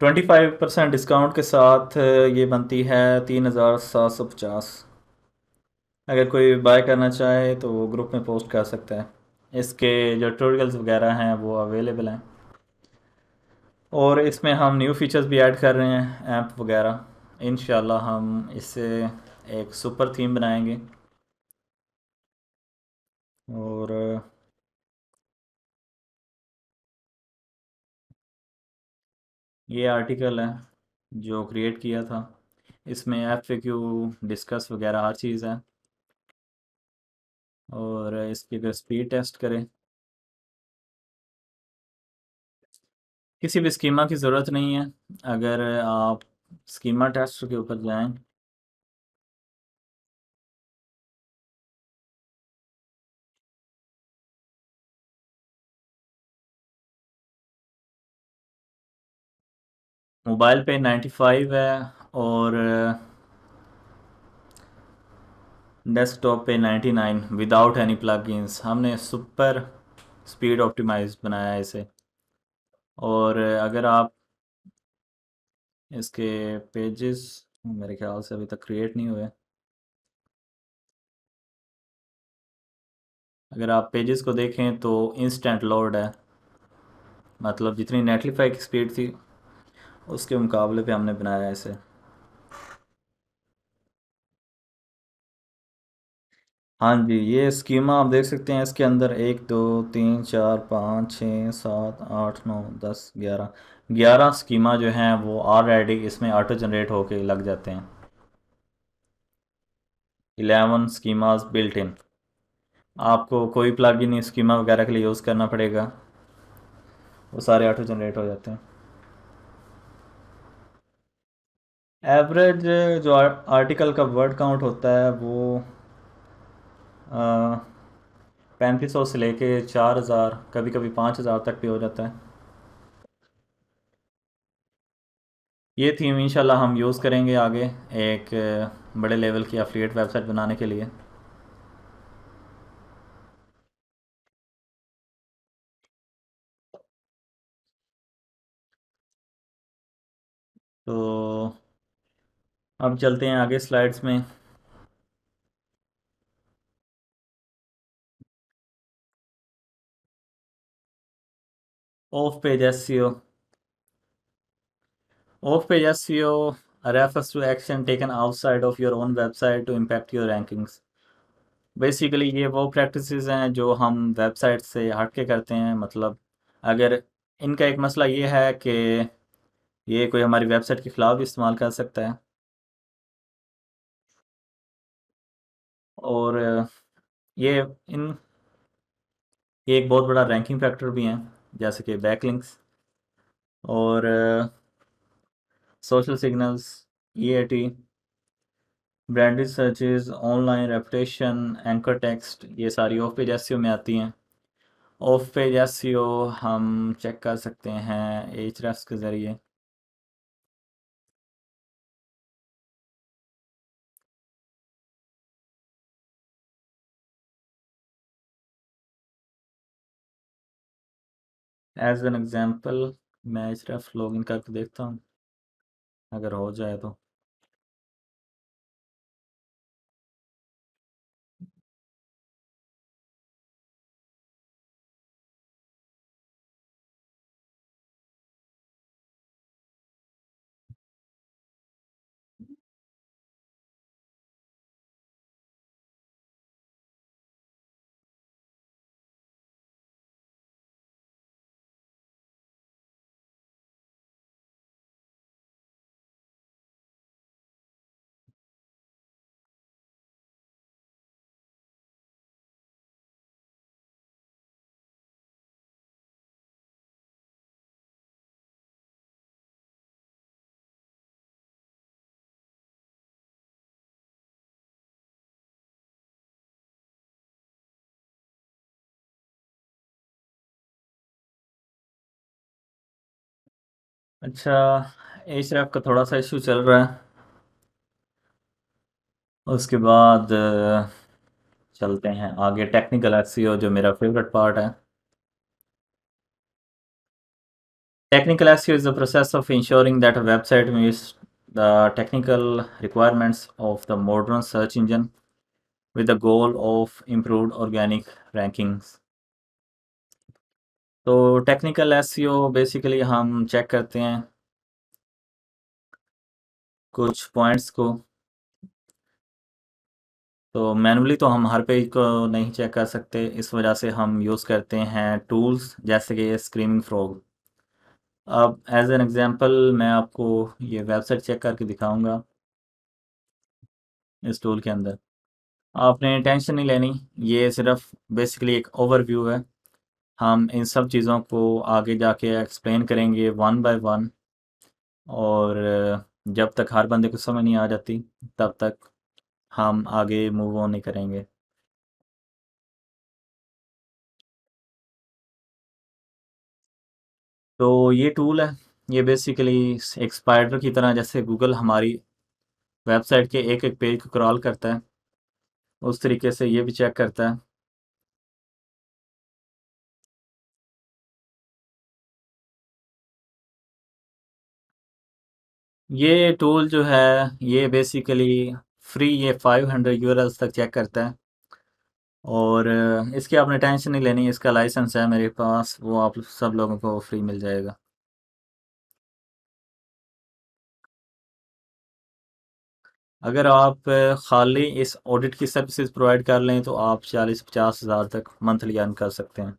25% डिस्काउंट के साथ ये बनती है 3750। अगर कोई बाय करना चाहे तो वो ग्रुप में पोस्ट कर सकता है। इसके जो ट्यूटोरियल्स वगैरह हैं वो अवेलेबल हैं। और इसमें हम न्यू फीचर्स भी ऐड कर रहे हैं, ऐप वगैरह। इंशाल्लाह हम इससे एक सुपर थीम बनाएंगे। और ये आर्टिकल है जो क्रिएट किया था, इसमें FAQ डिस्कस वगैरह हर चीज़ है। और इसकी अगर स्पीड टेस्ट करें, किसी भी स्कीमा की ज़रूरत नहीं है। अगर आप स्कीमा टेस्ट के ऊपर जाएं, मोबाइल पे 95 है। और डेस्कटॉप पे 99 विदाउट एनी प्लगइन्स। हमने सुपर स्पीड ऑप्टिमाइज बनाया है इसे। और अगर आप इसके पेजेस मेरे ख्याल से अभी तक क्रिएट नहीं हुए। अगर आप पेजेस को देखें तो इंस्टेंट लोड है, मतलब जितनी नेटलीफाई की स्पीड थी उसके मुकाबले पे हमने बनाया है इसे। हाँ जी, ये स्कीमा आप देख सकते हैं, इसके अंदर 1 2 3 4 5 6 7 8 9 10 11 11 स्कीमा जो हैं वो ऑलरेडी इसमें ऑटो जनरेट होके लग जाते हैं। 11 स्कीमाज बिल्ट इन। आपको कोई प्लग इन स्कीमा वगैरह के लिए यूज़ करना पड़ेगा, वो सारे ऑटो जनरेट हो जाते हैं। एवरेज जो आर्टिकल का वर्ड काउंट होता है वो 3500 से लेके 4000, कभी कभी 5000 तक भी हो जाता है। ये थीम इंशाल्लाह हम यूज़ करेंगे आगे एक बड़े लेवल की एफिलिएट वेबसाइट बनाने के लिए। तो अब चलते हैं आगे स्लाइड्स में। Of page SEO. Of page SEO refers to action taken outside of your own website to impact your rankings। Basically ये वो प्रैक्टिसेस हैं जो हम वेबसाइट से हट के करते हैं। मतलब अगर इनका एक मसला ये है कि ये कोई हमारी वेबसाइट के ख़िलाफ़ भी इस्तेमाल कर सकता है। और ये इन ये एक बहुत बड़ा रैंकिंग फैक्टर भी हैं, जैसे कि बैकलिंक्स और social signals, EAT, branded searches, online reputation, anchor text, ये सारी ऑफ पेज एसईओ में आती हैं। ऑफ पेज एसईओ हम चेक कर सकते हैं एhrefs के ज़रिए। एज एन एग्जांपल मैं href लॉगिन करके देखता हूँ, अगर हो जाए तो। अच्छा, एhref का थोड़ा सा इशू चल रहा है। उसके बाद चलते हैं आगे टेक्निकल एसईओ, जो मेरा फेवरेट पार्ट है। Technical SEO is the process of ensuring that a website meets the technical requirements of the modern search engine with the goal of improved organic rankings. तो टेक्निकल एसईओ बेसिकली हम check करते हैं कुछ points को। तो manually तो हम हर page को नहीं चेक कर सकते, इस वजह से हम यूज़ करते हैं टूल्स जैसे कि स्क्रीमिंग फ्रॉग। अब एज एन एग्जांपल मैं आपको ये वेबसाइट चेक करके दिखाऊंगा इस टूल के अंदर। आपने टेंशन नहीं लेनी, ये सिर्फ बेसिकली एक ओवरव्यू है। हम इन सब चीज़ों को आगे जाके एक्सप्लेन करेंगे वन बाय वन, और जब तक हर बंदे को समझ नहीं आ जाती तब तक हम आगे मूव ऑन नहीं करेंगे। तो ये टूल है, ये बेसिकली एक स्पाइडर की तरह, जैसे गूगल हमारी वेबसाइट के एक एक पेज को क्रॉल करता है, उस तरीके से ये भी चेक करता है। ये टूल जो है ये बेसिकली फ्री, ये 500 यूआरएल्स तक चेक करता है। और इसकी आपने टेंशन नहीं लेनी, इसका लाइसेंस है मेरे पास, वो आप सब लोगों को फ्री मिल जाएगा। अगर आप खाली इस ऑडिट की सर्विसेज प्रोवाइड कर लें तो आप 40-50 हज़ार तक मंथली अर्न कर सकते हैं।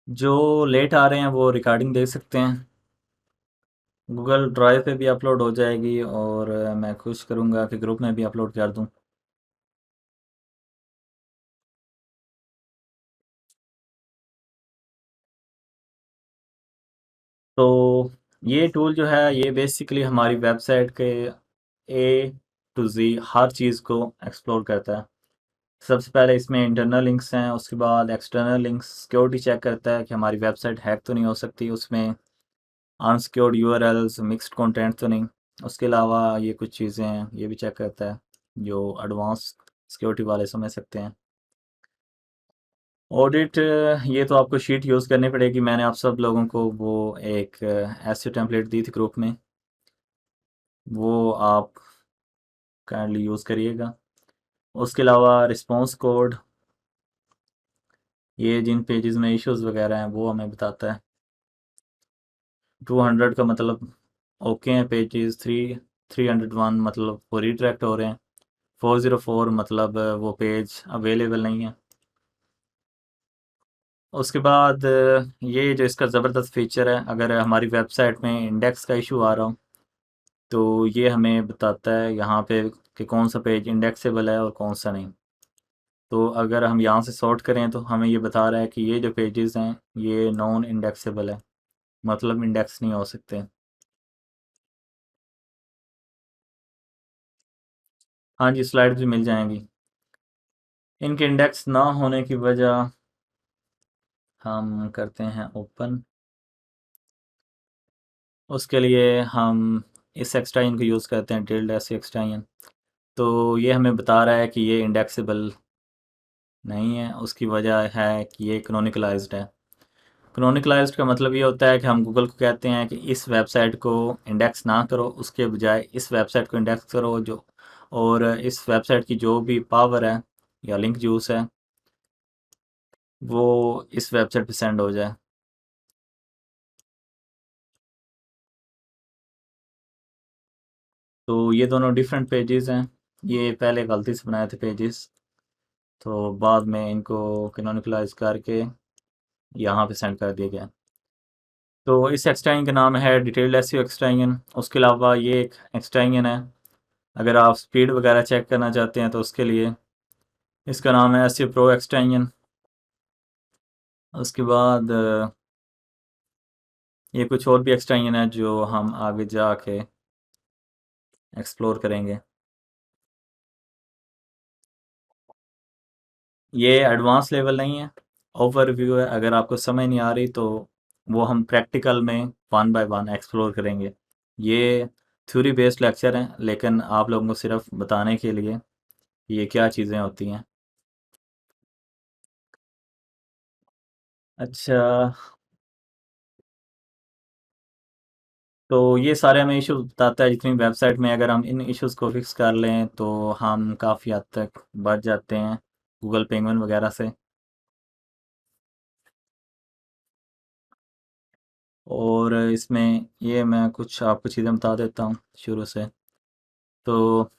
जो लेट आ रहे हैं वो रिकॉर्डिंग देख सकते हैं, गूगल ड्राइव पे भी अपलोड हो जाएगी, और मैं कोशिश करूँगा कि ग्रुप में भी अपलोड कर दूँ। तो ये टूल जो है ये बेसिकली हमारी वेबसाइट के ए टू जी हर चीज़ को एक्सप्लोर करता है। सबसे पहले इसमें इंटरनल लिंक्स हैं, उसके बाद एक्सटर्नल लिंक्स, सिक्योरिटी चेक करता है कि हमारी वेबसाइट हैक तो नहीं हो सकती, उसमें अनसिक्योर्ड यूआरएल्स, मिक्स्ड कंटेंट तो नहीं। उसके अलावा ये कुछ चीज़ें हैं ये भी चेक करता है, जो एडवांस सिक्योरिटी वाले समझ सकते हैं। ऑडिट, ये तो आपको शीट यूज़ करनी पड़ेगी, मैंने आप सब लोगों को वो एक ऐसे टेम्पलेट दी थी ग्रुप में। वो आप काइंडली यूज़ करिएगा। उसके अलावा रिस्पॉन्स कोड, ये जिन पेजेस में इश्यूज वगैरह हैं वो हमें बताता है। 200 का मतलब ओके हैं पेजेस, 301 मतलब वो रिडायरेक्ट हो रहे हैं, 404 मतलब वो पेज अवेलेबल नहीं है। उसके बाद ये जो इसका ज़बरदस्त फीचर है, अगर हमारी वेबसाइट में इंडेक्स का इशू आ रहा हो तो ये हमें बताता है यहाँ पे कि कौन सा पेज इंडेक्सेबल है और कौन सा नहीं। तो अगर हम यहाँ से सॉर्ट करें तो हमें ये बता रहा है कि ये जो पेजेस हैं ये नॉन इंडेक्सेबल है, मतलब इंडेक्स नहीं हो सकते। हाँ जी, स्लाइड्स भी मिल जाएंगी। इनके इंडेक्स ना होने की वजह हम करते हैं ओपन। उसके लिए हम इस एक्सटेंशन को यूज़ करते हैं, टिल्ड एस एक्सटेंशन। तो ये हमें बता रहा है कि ये इंडेक्सेबल नहीं है। उसकी वजह है कि ये कैनोनिकलाइज्ड है। कैनोनिकलाइज्ड का मतलब ये होता है कि हम गूगल को कहते हैं कि इस वेबसाइट को इंडेक्स ना करो, उसके बजाय इस वेबसाइट को इंडेक्स करो, जो और इस वेबसाइट की जो भी पावर है या लिंक जूस है वो इस वेबसाइट पे सेंड हो जाए। तो ये दोनों डिफरेंट पेजेस हैं। ये पहले गलती से बनाए थे पेजेस, तो बाद में इनको कैनोनिकलाइज करके यहाँ पे सेंड कर दिया गया। तो इस एक्सटेंशन का नाम है डिटेल्ड एसईओ एक्सटेंशन। उसके अलावा ये एक एक्सटेंशन है, अगर आप स्पीड वगैरह चेक करना चाहते हैं तो उसके लिए इसका नाम है एसईओ प्रो एक्सटेंशन। उसके बाद ये कुछ और भी एक्सटेंशन है जो हम आगे जाके एक्सप्लोर करेंगे। ये एडवांस लेवल नहीं है, ओवरव्यू है। अगर आपको समझ नहीं आ रही तो वो हम प्रैक्टिकल में वन बाय वन एक्सप्लोर करेंगे। ये थ्योरी बेस्ड लेक्चर हैं, लेकिन आप लोगों को सिर्फ बताने के लिए कि ये क्या चीज़ें होती हैं। अच्छा, तो ये सारे हमें इश्यूज बताता है जितनी वेबसाइट में। अगर हम इन इश्यूज को फिक्स कर लें तो हम काफ़ी हद तक बच जाते हैं गूगल पेंगुइन वगैरह से। और इसमें ये मैं कुछ आपको चीज़ें बता देता हूँ शुरू से। तो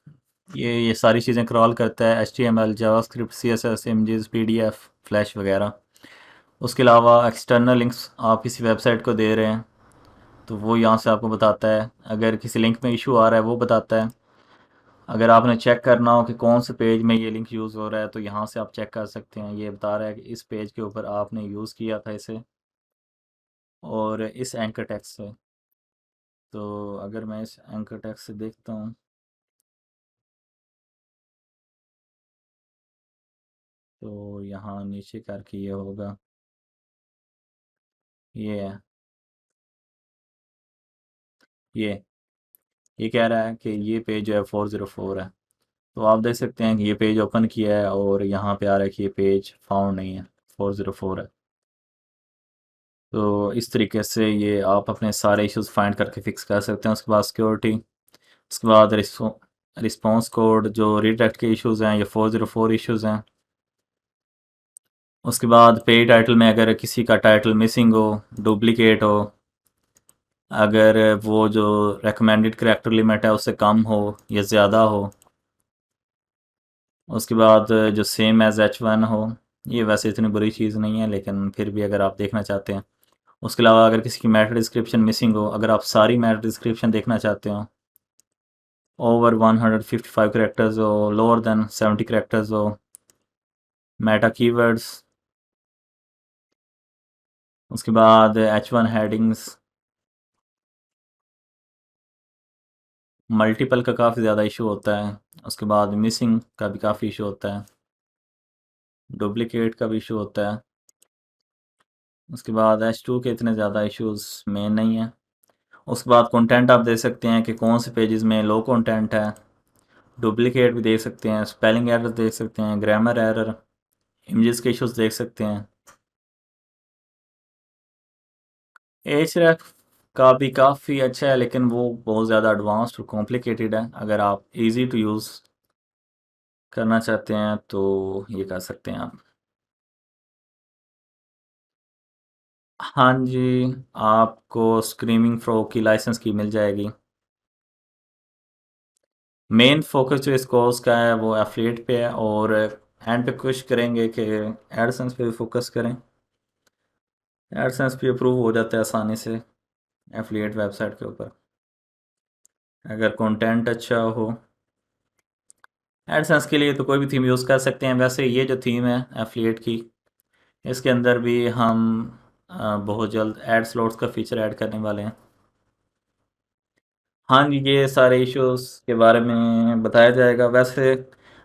ये सारी चीज़ें क्रॉल करता है, HTML, JavaScript, CSS, images, PDF, flash वगैरह। उसके अलावा एक्सटर्नल लिंक्स आप किसी वेबसाइट को दे रहे हैं तो वो यहाँ से आपको बताता है। अगर किसी लिंक में इशू आ रहा है वो बताता है। अगर आपने चेक करना हो कि कौन से पेज में ये लिंक यूज़ हो रहा है तो यहाँ से आप चेक कर सकते हैं। ये बता रहा है कि इस पेज के ऊपर आपने यूज़ किया था इसे और इस एंकर टेक्स्ट से। तो अगर मैं इस एंकर टेक्स्ट से देखता हूँ तो यहाँ नीचे करके ये होगा, ये है, ये ये कह रहा है कि ये पेज जो है 404 है। तो आप देख सकते हैं कि ये पेज ओपन किया है और यहाँ पे आ रहा है कि ये पेज फाउंड नहीं है, 404 है। तो इस तरीके से ये आप अपने सारे इश्यूज फाइंड करके फिक्स कर सकते हैं। उसके बाद सिक्योरिटी, उसके बाद रिस्पॉन्स कोड, जो रीडायरेक्ट के इश्यूज हैं ये 404 इश्यूज हैं। उसके बाद पेज टाइटल में अगर किसी का टाइटल मिसिंग हो, डुप्लीकेट हो, अगर वो जो रेकमेंडेड करैक्टर लिमिट है उससे कम हो या ज़्यादा हो। उसके बाद जो सेम एज H1 हो, ये वैसे इतनी बुरी चीज़ नहीं है लेकिन फिर भी अगर आप देखना चाहते हैं। उसके अलावा अगर किसी की मैटर डिस्क्रिप्शन मिसिंग हो, अगर आप सारी मैटर डिस्क्रिप्शन देखना चाहते हो, ओवर 155 करेक्टर्स हो, लोअर देन 70 करेक्टर्स हो, मेटा कीवर्ड्स, उसके बाद H1 हेडिंग्स, मल्टीपल का काफ़ी ज़्यादा इशू होता है। उसके बाद मिसिंग का भी काफ़ी इशू होता है, डुप्लीकेट का भी इशू होता है। उसके बाद H2 के इतने ज़्यादा इश्यूज में नहीं है। उसके बाद कंटेंट आप देख सकते हैं कि कौन से पेजेस में लो कंटेंट है, डुप्लीकेट भी देख सकते हैं, स्पेलिंग एरर देख सकते हैं, ग्रामर एरर, इमेजेस के इश्यूज देख सकते हैं। एच रेफ का भी काफ़ी अच्छा है, लेकिन वो बहुत ज़्यादा एडवांस्ड और कॉम्प्लिकेटेड है। अगर आप इजी टू यूज़ करना चाहते हैं तो ये कर सकते हैं आप। हाँ जी, आपको स्क्रीमिंग फ्रॉग की लाइसेंस की मिल जाएगी। मेन फोकस जो इस कोर्स का है वो एफिलिएट पे है, और एंड पे कोशिश करेंगे कि एडसेंस पे भी फोकस करें। एडसेंस भी अप्रूव हो जाता है आसानी से एफिलिएट वेबसाइट के ऊपर, अगर कंटेंट अच्छा हो। एडसेंस के लिए तो कोई भी थीम यूज़ कर सकते हैं। वैसे ये जो थीम है एफिलिएट की, इसके अंदर भी हम बहुत जल्द एड स्लॉट्स का फीचर ऐड करने वाले हैं। हाँ जी, ये सारे इश्यूज के बारे में बताया जाएगा। वैसे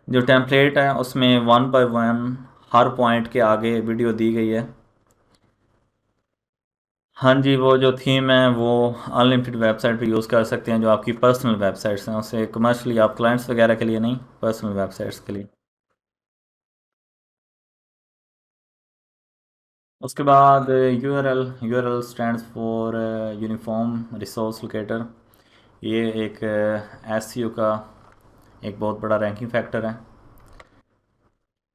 जो टेम्पलेट है उसमें one by one her point के आगे वीडियो दी गई है। हाँ जी, वो जो थीम है वो अनलिमिटेड वेबसाइट पे यूज़ कर सकते हैं, जो आपकी पर्सनल वेबसाइट्स हैं, उसे कमर्शियली आप क्लाइंट्स वगैरह के लिए नहीं, पर्सनल वेबसाइट्स के लिए। उसके बाद URL stands for uniform resource locator. ये एक एसईओ का एक बहुत बड़ा रैंकिंग फैक्टर है।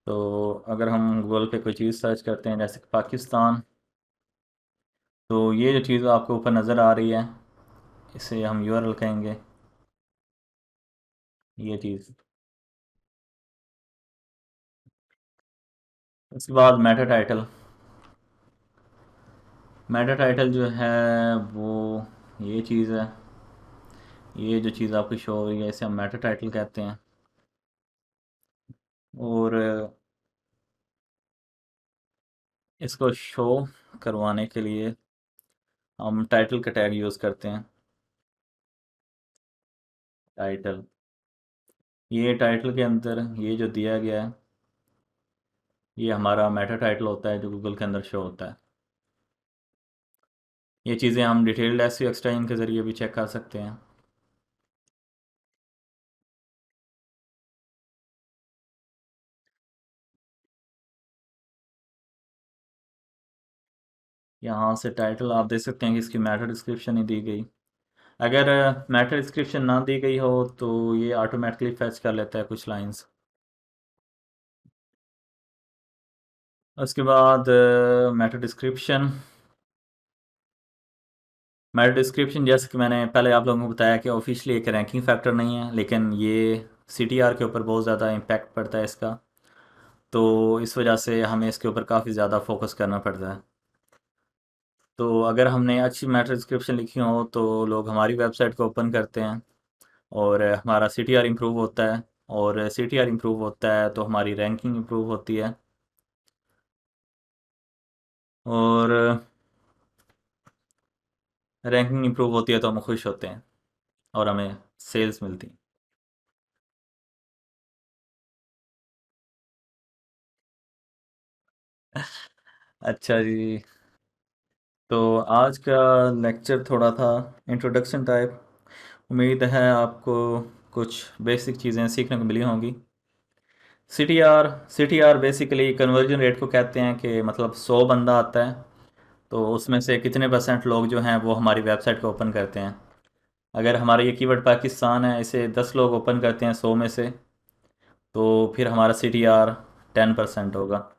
तो अगर हम गूगल पे कोई चीज़ सर्च करते हैं जैसे कि पाकिस्तान, तो ये जो चीज़ आपको ऊपर नज़र आ रही है इसे हम यूआरएल कहेंगे, ये चीज़। उसके बाद मेटा टाइटल जो है वो ये चीज़ है। ये जो चीज़ आपको शो हो रही है इसे हम मेटा टाइटल कहते हैं। और इसको शो करवाने के लिए हम टाइटल का टैग यूज़ करते हैं। टाइटल, ये टाइटल के अंदर ये जो दिया गया है ये हमारा मेटा टाइटल होता है जो गूगल के अंदर शो होता है। ये चीज़ें हम डिटेल्ड एसईओ एक्सटेंशन के ज़रिए भी चेक कर सकते हैं। यहाँ से टाइटल आप देख सकते हैं कि इसकी मेटा डिस्क्रिप्शन ही दी गई। अगर मेटा डिस्क्रिप्शन ना दी गई हो तो ये ऑटोमेटिकली फैच कर लेता है कुछ लाइंस। उसके बाद मेटा डिस्क्रिप्शन जैसे कि मैंने पहले आप लोगों को बताया कि ऑफिशियली एक रैंकिंग फैक्टर नहीं है, लेकिन ये सीटीआर के ऊपर बहुत ज़्यादा इम्पैक्ट पड़ता है इसका। तो इस वजह से हमें इसके ऊपर काफ़ी ज़्यादा फोकस करना पड़ता है। तो अगर हमने अच्छी मेटा डिस्क्रिप्शन लिखी हो तो लोग हमारी वेबसाइट को ओपन करते हैं, और हमारा सीटीआर इम्प्रूव होता है। और सीटीआर इम्प्रूव होता है तो हमारी रैंकिंग इम्प्रूव होती है, और रैंकिंग इम्प्रूव होती है तो हम खुश होते हैं और हमें सेल्स मिलती हैं। अच्छा जी, तो आज का लेक्चर थोड़ा था इंट्रोडक्शन टाइप। उम्मीद है आपको कुछ बेसिक चीज़ें सीखने को मिली होंगी। C T R basically conversion rate को कहते हैं, कि मतलब 100 बंदा आता है तो उसमें से कितने परसेंट लोग जो हैं वो हमारी वेबसाइट को ओपन करते हैं। अगर हमारा ये कीवर्ड पाकिस्तान है, इसे 10 लोग ओपन करते हैं 100 में से, तो फिर हमारा CTR 10% होगा।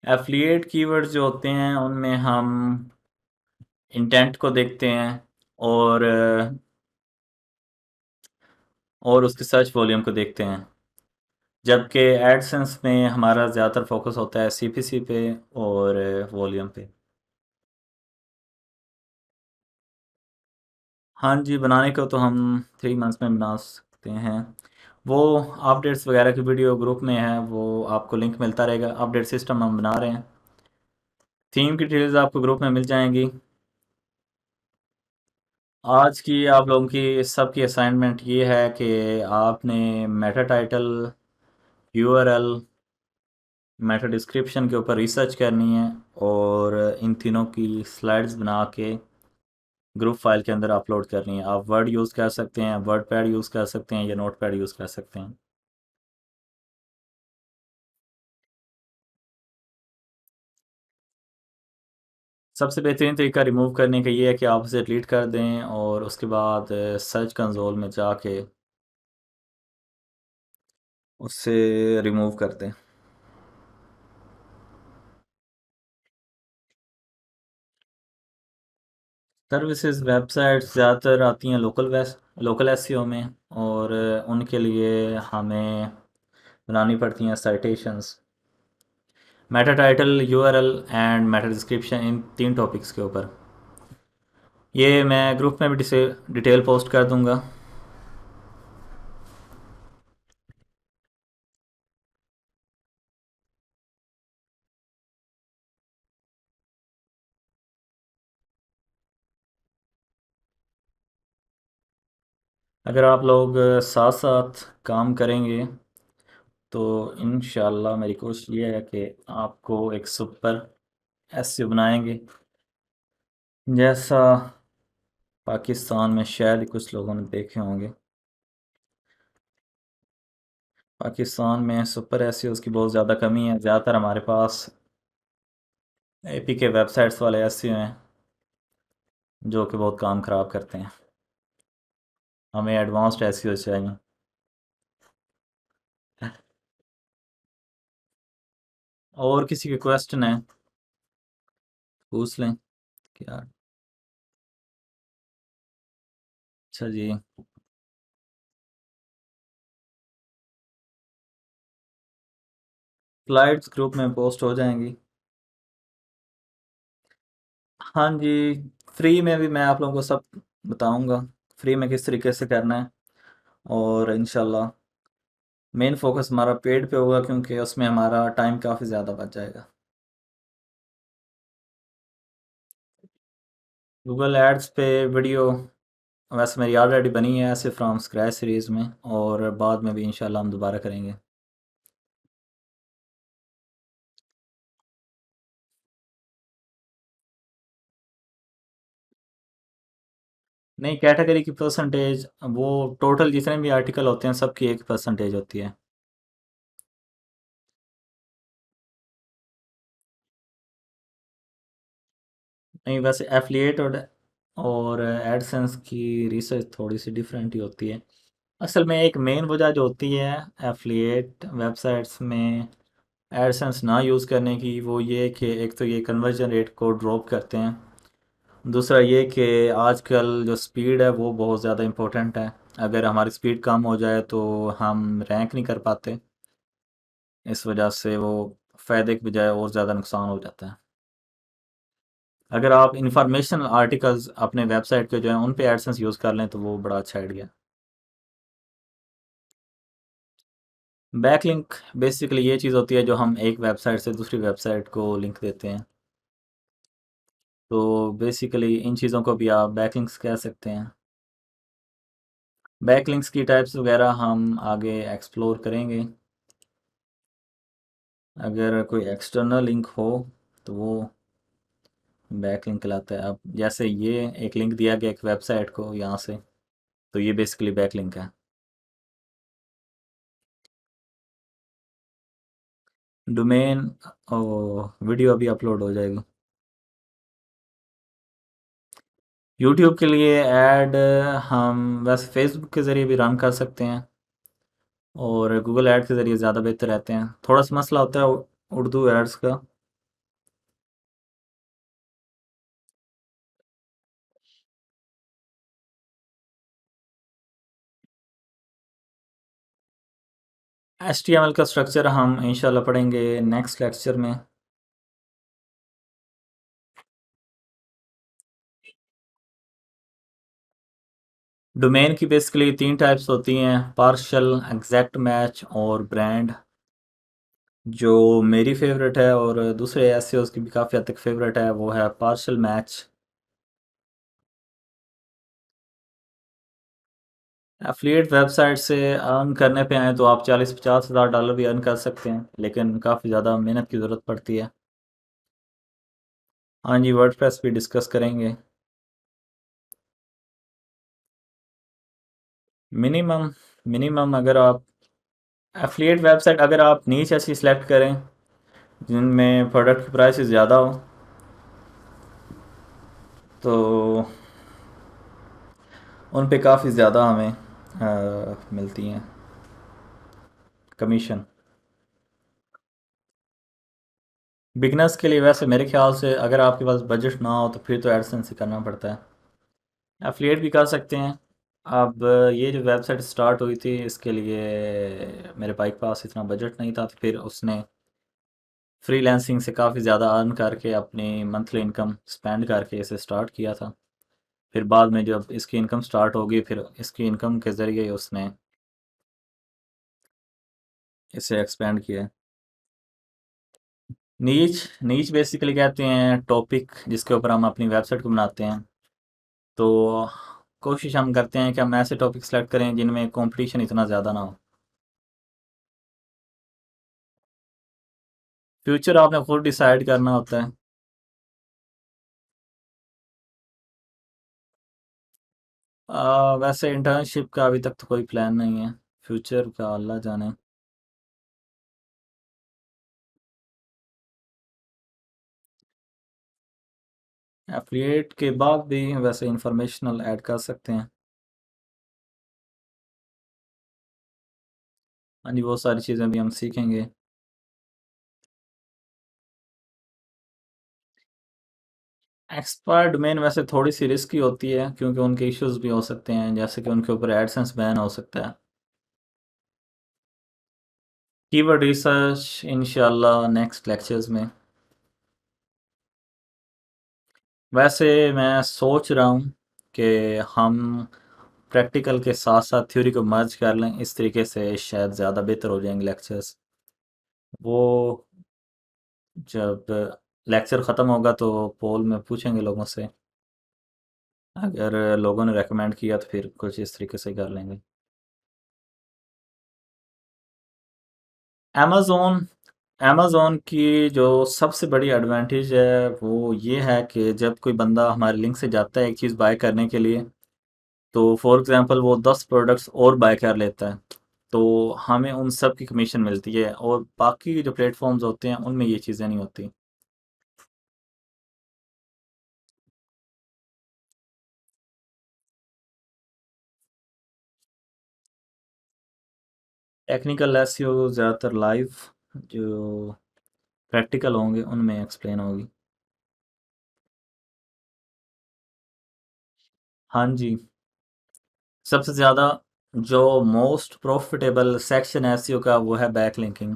एफिलिएट कीवर्ड्स जो होते हैं उनमें हम इंटेंट को देखते हैं, और उसके सर्च वॉल्यूम को देखते हैं। जबकि एडसेंस में हमारा ज़्यादातर फोकस होता है CPC पे और वॉल्यूम पे। हाँ जी, बनाने को तो हम 3 मंथ्स में बना सकते हैं। वो अपडेट्स वगैरह की वीडियो ग्रुप में है, वो आपको लिंक मिलता रहेगा। अपडेट सिस्टम हम बना रहे हैं। थीम की डिटेल्स आपको ग्रुप में मिल जाएंगी। आज की आप लोगों की सबकी असाइनमेंट ये है कि आपने Meta title, URL, Meta description के ऊपर रिसर्च करनी है, और इन तीनों की स्लाइड्स बना के ग्रुप फाइल के अंदर अपलोड करनी है। आप वर्ड यूज़ कर सकते हैं, वर्ड पैड यूज़ कर सकते हैं, या नोट पैड यूज़ कर सकते हैं। सबसे बेहतरीन तरीका रिमूव करने का ये है कि आप उसे डिलीट कर दें और उसके बाद सर्च कंसोल में जाके उससे रिमूव कर दें। सर्विसेज वेबसाइट्स ज़्यादातर आती हैं लोकल एसईओ में, और उनके लिए हमें बनानी पड़ती हैं citations, Meta title, URL and Meta description, in 3 topics के ऊपर। ये मैं ग्रुप में भी डिटेल पोस्ट कर दूंगा। अगर आप लोग साथ साथ काम करेंगे तो इंशाल्लाह मेरी कोशिश ये है कि आपको एक सुपर एसईओ बनाएंगे, जैसा पाकिस्तान में शायद ही कुछ लोगों ने देखे होंगे। पाकिस्तान में सुपर एसईओज़ की बहुत ज़्यादा कमी है। ज़्यादातर हमारे पास एपी के वेबसाइट्स वाले एसईओ हैं जो कि बहुत काम ख़राब करते हैं। हमें एडवांस्ड एसईओ चाहिए। और किसी के क्वेश्चन है पूछ लें क्या? अच्छा जी। स्लाइड्स ग्रुप में पोस्ट हो जाएंगी। हाँ जी, फ्री में भी मैं आप लोगों को सब बताऊंगा, फ्री में किस तरीके से करना है। और इंशाल्लाह मेन फोकस हमारा पेड पे होगा, क्योंकि उसमें हमारा टाइम काफ़ी ज़्यादा बच जाएगा। गूगल एड्स पे वीडियो वैसे मेरी ऑलरेडी बनी है ऐसे फ्रॉम स्क्रैच सीरीज़ में, और बाद में भी इंशाल्लाह हम दोबारा करेंगे। नहीं, कैटेगरी की परसेंटेज वो टोटल जितने भी आर्टिकल होते हैं सबकी एक परसेंटेज होती है। नहीं, वैसे एफिलिएट और एडसेंस की रिसर्च थोड़ी सी डिफरेंट ही होती है। असल में एक मेन वजह जो होती है एफिलिएट वेबसाइट्स में एडसेंस ना यूज़ करने की, वो ये कि एक तो ये कन्वर्जन रेट को ड्रॉप करते हैं। दूसरा ये कि आजकल जो स्पीड है वो बहुत ज़्यादा इम्पोर्टेंट है। अगर हमारी स्पीड कम हो जाए तो हम रैंक नहीं कर पाते। इस वजह से वो फ़ायदे की बजाय और ज़्यादा नुकसान हो जाता है। अगर आप इंफॉर्मेशन आर्टिकल्स अपने वेबसाइट के जो हैं उन पे एडसेंस यूज़ कर लें तो वो बड़ा अच्छा आइडिया है। बैकलिंक बेसिकली ये चीज़ होती है जो हम एक वेबसाइट से दूसरी वेबसाइट को लिंक देते हैं। तो बेसिकली इन चीज़ों को भी आप बैकलिंक्स कह सकते हैं। बैकलिंक्स की टाइप्स वगैरह हम आगे एक्सप्लोर करेंगे। अगर कोई एक्सटर्नल लिंक हो तो वो बैकलिंक कहलाता है। अब जैसे ये एक लिंक दिया गया एक वेबसाइट को यहाँ से, तो ये बेसिकली बैकलिंक है। डोमेन वीडियो अभी अपलोड हो जाएगी। यूट्यूब के लिए ऐड हम वैसे फेसबुक के ज़रिए भी रन कर सकते हैं, और गूगल ऐड के ज़रिए ज़्यादा बेहतर रहते हैं। थोड़ा सा मसला होता है उर्दू एड्स का। HTML का स्ट्रक्चर हम इंशाल्लाह पढ़ेंगे नेक्स्ट लेक्चर में। डोमेन की बेसिकली 3 टाइप्स होती हैं, पार्शल, एग्जैक्ट मैच और ब्रांड। जो मेरी फेवरेट है और दूसरे एसईओज़ की भी काफ़ी हद तक फेवरेट है वो है पार्शल मैच। एफिलिएट वेबसाइट से अर्न करने पे आए तो आप 40-50 हज़ार डॉलर भी अर्न कर सकते हैं, लेकिन काफ़ी ज़्यादा मेहनत की ज़रूरत पड़ती है। हाँ जी, वर्डप्रेस भी डिस्कस करेंगे। मिनिमम मिनिमम अगर आप एफिलिएट वेबसाइट अगर आप नीच ऐसी सिलेक्ट करें जिनमें प्रोडक्ट की प्राइस ज़्यादा हो, तो उन पे काफ़ी ज़्यादा हमें मिलती हैं कमीशन। बिगनर्स के लिए वैसे मेरे ख्याल से अगर आपके पास बजट ना हो तो फिर तो एडसेंस ही करना पड़ता है। एफिलिएट भी कर सकते हैं। अब ये जो वेबसाइट स्टार्ट हुई थी इसके लिए मेरे भाई के पास इतना बजट नहीं था, तो फिर उसने फ्रीलांसिंग से काफ़ी ज़्यादा अर्न करके अपनी मंथली इनकम स्पेंड करके इसे स्टार्ट किया था। फिर बाद में जब इसकी इनकम स्टार्ट होगी फिर इसकी इनकम के ज़रिए ही उसने इसे एक्सपेंड किया है। नीच नीच बेसिकली कहते हैं टॉपिक जिसके ऊपर हम अपनी वेबसाइट को बनाते हैं। तो कोशिश हम करते हैं कि हम ऐसे टॉपिक सेलेक्ट करें जिनमें कंपटीशन इतना ज़्यादा ना हो। फ्यूचर आपने खुद डिसाइड करना होता है। वैसे इंटर्नशिप का अभी तक तो कोई प्लान नहीं है। फ्यूचर का अल्लाह जाने। एफिलिएट के बाद भी वैसे इंफॉर्मेशनल ऐड कर सकते हैं। हाँ जी, वो सारी चीज़ें भी हम सीखेंगे। एक्सपर्ट डोमेन वैसे थोड़ी सी रिस्की होती है क्योंकि उनके इश्यूज भी हो सकते हैं, जैसे कि उनके ऊपर एडसेंस बैन हो सकता है। कीवर्ड रिसर्च इंशाल्लाह नेक्स्ट लेक्चर्स में। वैसे मैं सोच रहा हूँ कि हम प्रैक्टिकल के साथ साथ थ्योरी को मर्ज कर लें, इस तरीके से शायद ज़्यादा बेहतर हो जाएंगे लेक्चर्स। वो जब लेक्चर ख़त्म होगा तो पोल में पूछेंगे लोगों से, अगर लोगों ने रेकमेंड किया तो फिर कुछ इस तरीके से कर लेंगे। अमेज़ोन अमेज़ोन की जो सबसे बड़ी एडवांटेज है वो ये है कि जब कोई बंदा हमारे लिंक से जाता है एक चीज़ बाय करने के लिए, तो फॉर एग्जांपल वो 10 प्रोडक्ट्स और बाय कर लेता है, तो हमें उन सब की कमीशन मिलती है, और बाकी जो प्लेटफॉर्म्स होते हैं उनमें ये चीज़ें नहीं होती। टेक्निकल एसईओ ज़्यादातर लाइव, जो प्रैक्टिकल होंगे उनमें एक्सप्लेन होगी। हाँ जी। सबसे ज़्यादा जो मोस्ट प्रॉफिटेबल सेक्शन है एसईओ का वो है बैकलिंकिंग।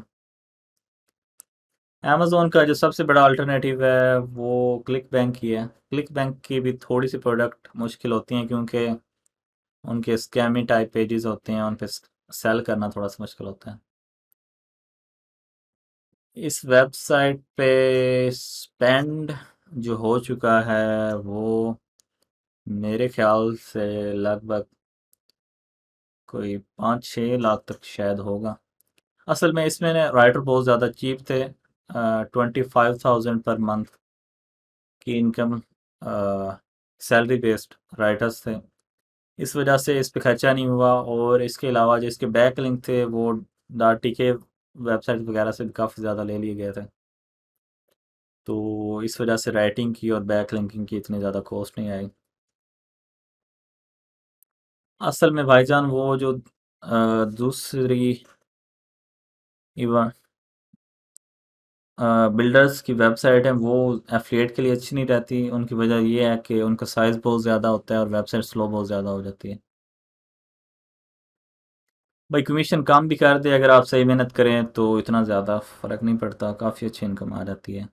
अमेज़ोन का जो सबसे बड़ा अल्टरनेटिव है वो क्लिक बैंक ही है। क्लिक बैंक की भी थोड़ी सी प्रोडक्ट मुश्किल होती हैं क्योंकि उनके स्कैमी टाइप पेजेस होते हैं, उन पे सेल करना थोड़ा सा मुश्किल होता है। इस वेबसाइट पे स्पेंड जो हो चुका है वो मेरे ख्याल से लगभग कोई 5-6 लाख तक शायद होगा। असल में इसमें राइटर बहुत ज़्यादा चीप थे। 25,000 पर मंथ की इनकम सैलरी बेस्ड राइटर्स थे, इस वजह से इस पे खर्चा नहीं हुआ। और इसके अलावा जो इसके बैक लिंक थे वो डाटी के वेबसाइट वगैरह से भी काफ़ी ज़्यादा ले लिए गए थे, तो इस वजह से राइटिंग की और बैक लिंकिंग की इतनी ज़्यादा कॉस्ट नहीं आई। असल में भाईजान वो जो दूसरी इवन बिल्डर्स की वेबसाइट है वो एफिलिएट के लिए अच्छी नहीं रहती। उनकी वजह ये है कि उनका साइज़ बहुत ज़्यादा होता है और वेबसाइट स्लो बहुत ज़्यादा हो जाती है। भाई कमीशन काम भी कर दे, अगर आप सही मेहनत करें तो इतना ज़्यादा फ़र्क नहीं पड़ता, काफ़ी अच्छी इनकम आ जाती है।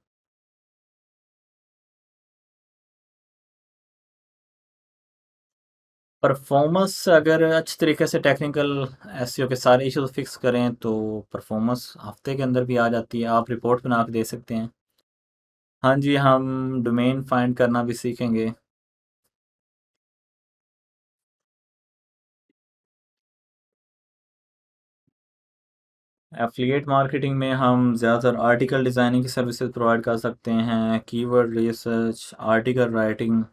परफॉर्मेंस अगर अच्छी तरीके से टेक्निकल एसईओ के सारे इश्यूज फिक्स करें तो परफॉर्मेंस हफ्ते के अंदर भी आ जाती है, आप रिपोर्ट बना के दे सकते हैं। हाँ जी, हम डोमेन फाइंड करना भी सीखेंगे। एफिलिएट मार्केटिंग में हम ज़्यादातर आर्टिकल डिज़ाइनिंग की सर्विसेज प्रोवाइड कर सकते हैं, कीवर्ड रिसर्च, आर्टिकल राइटिंग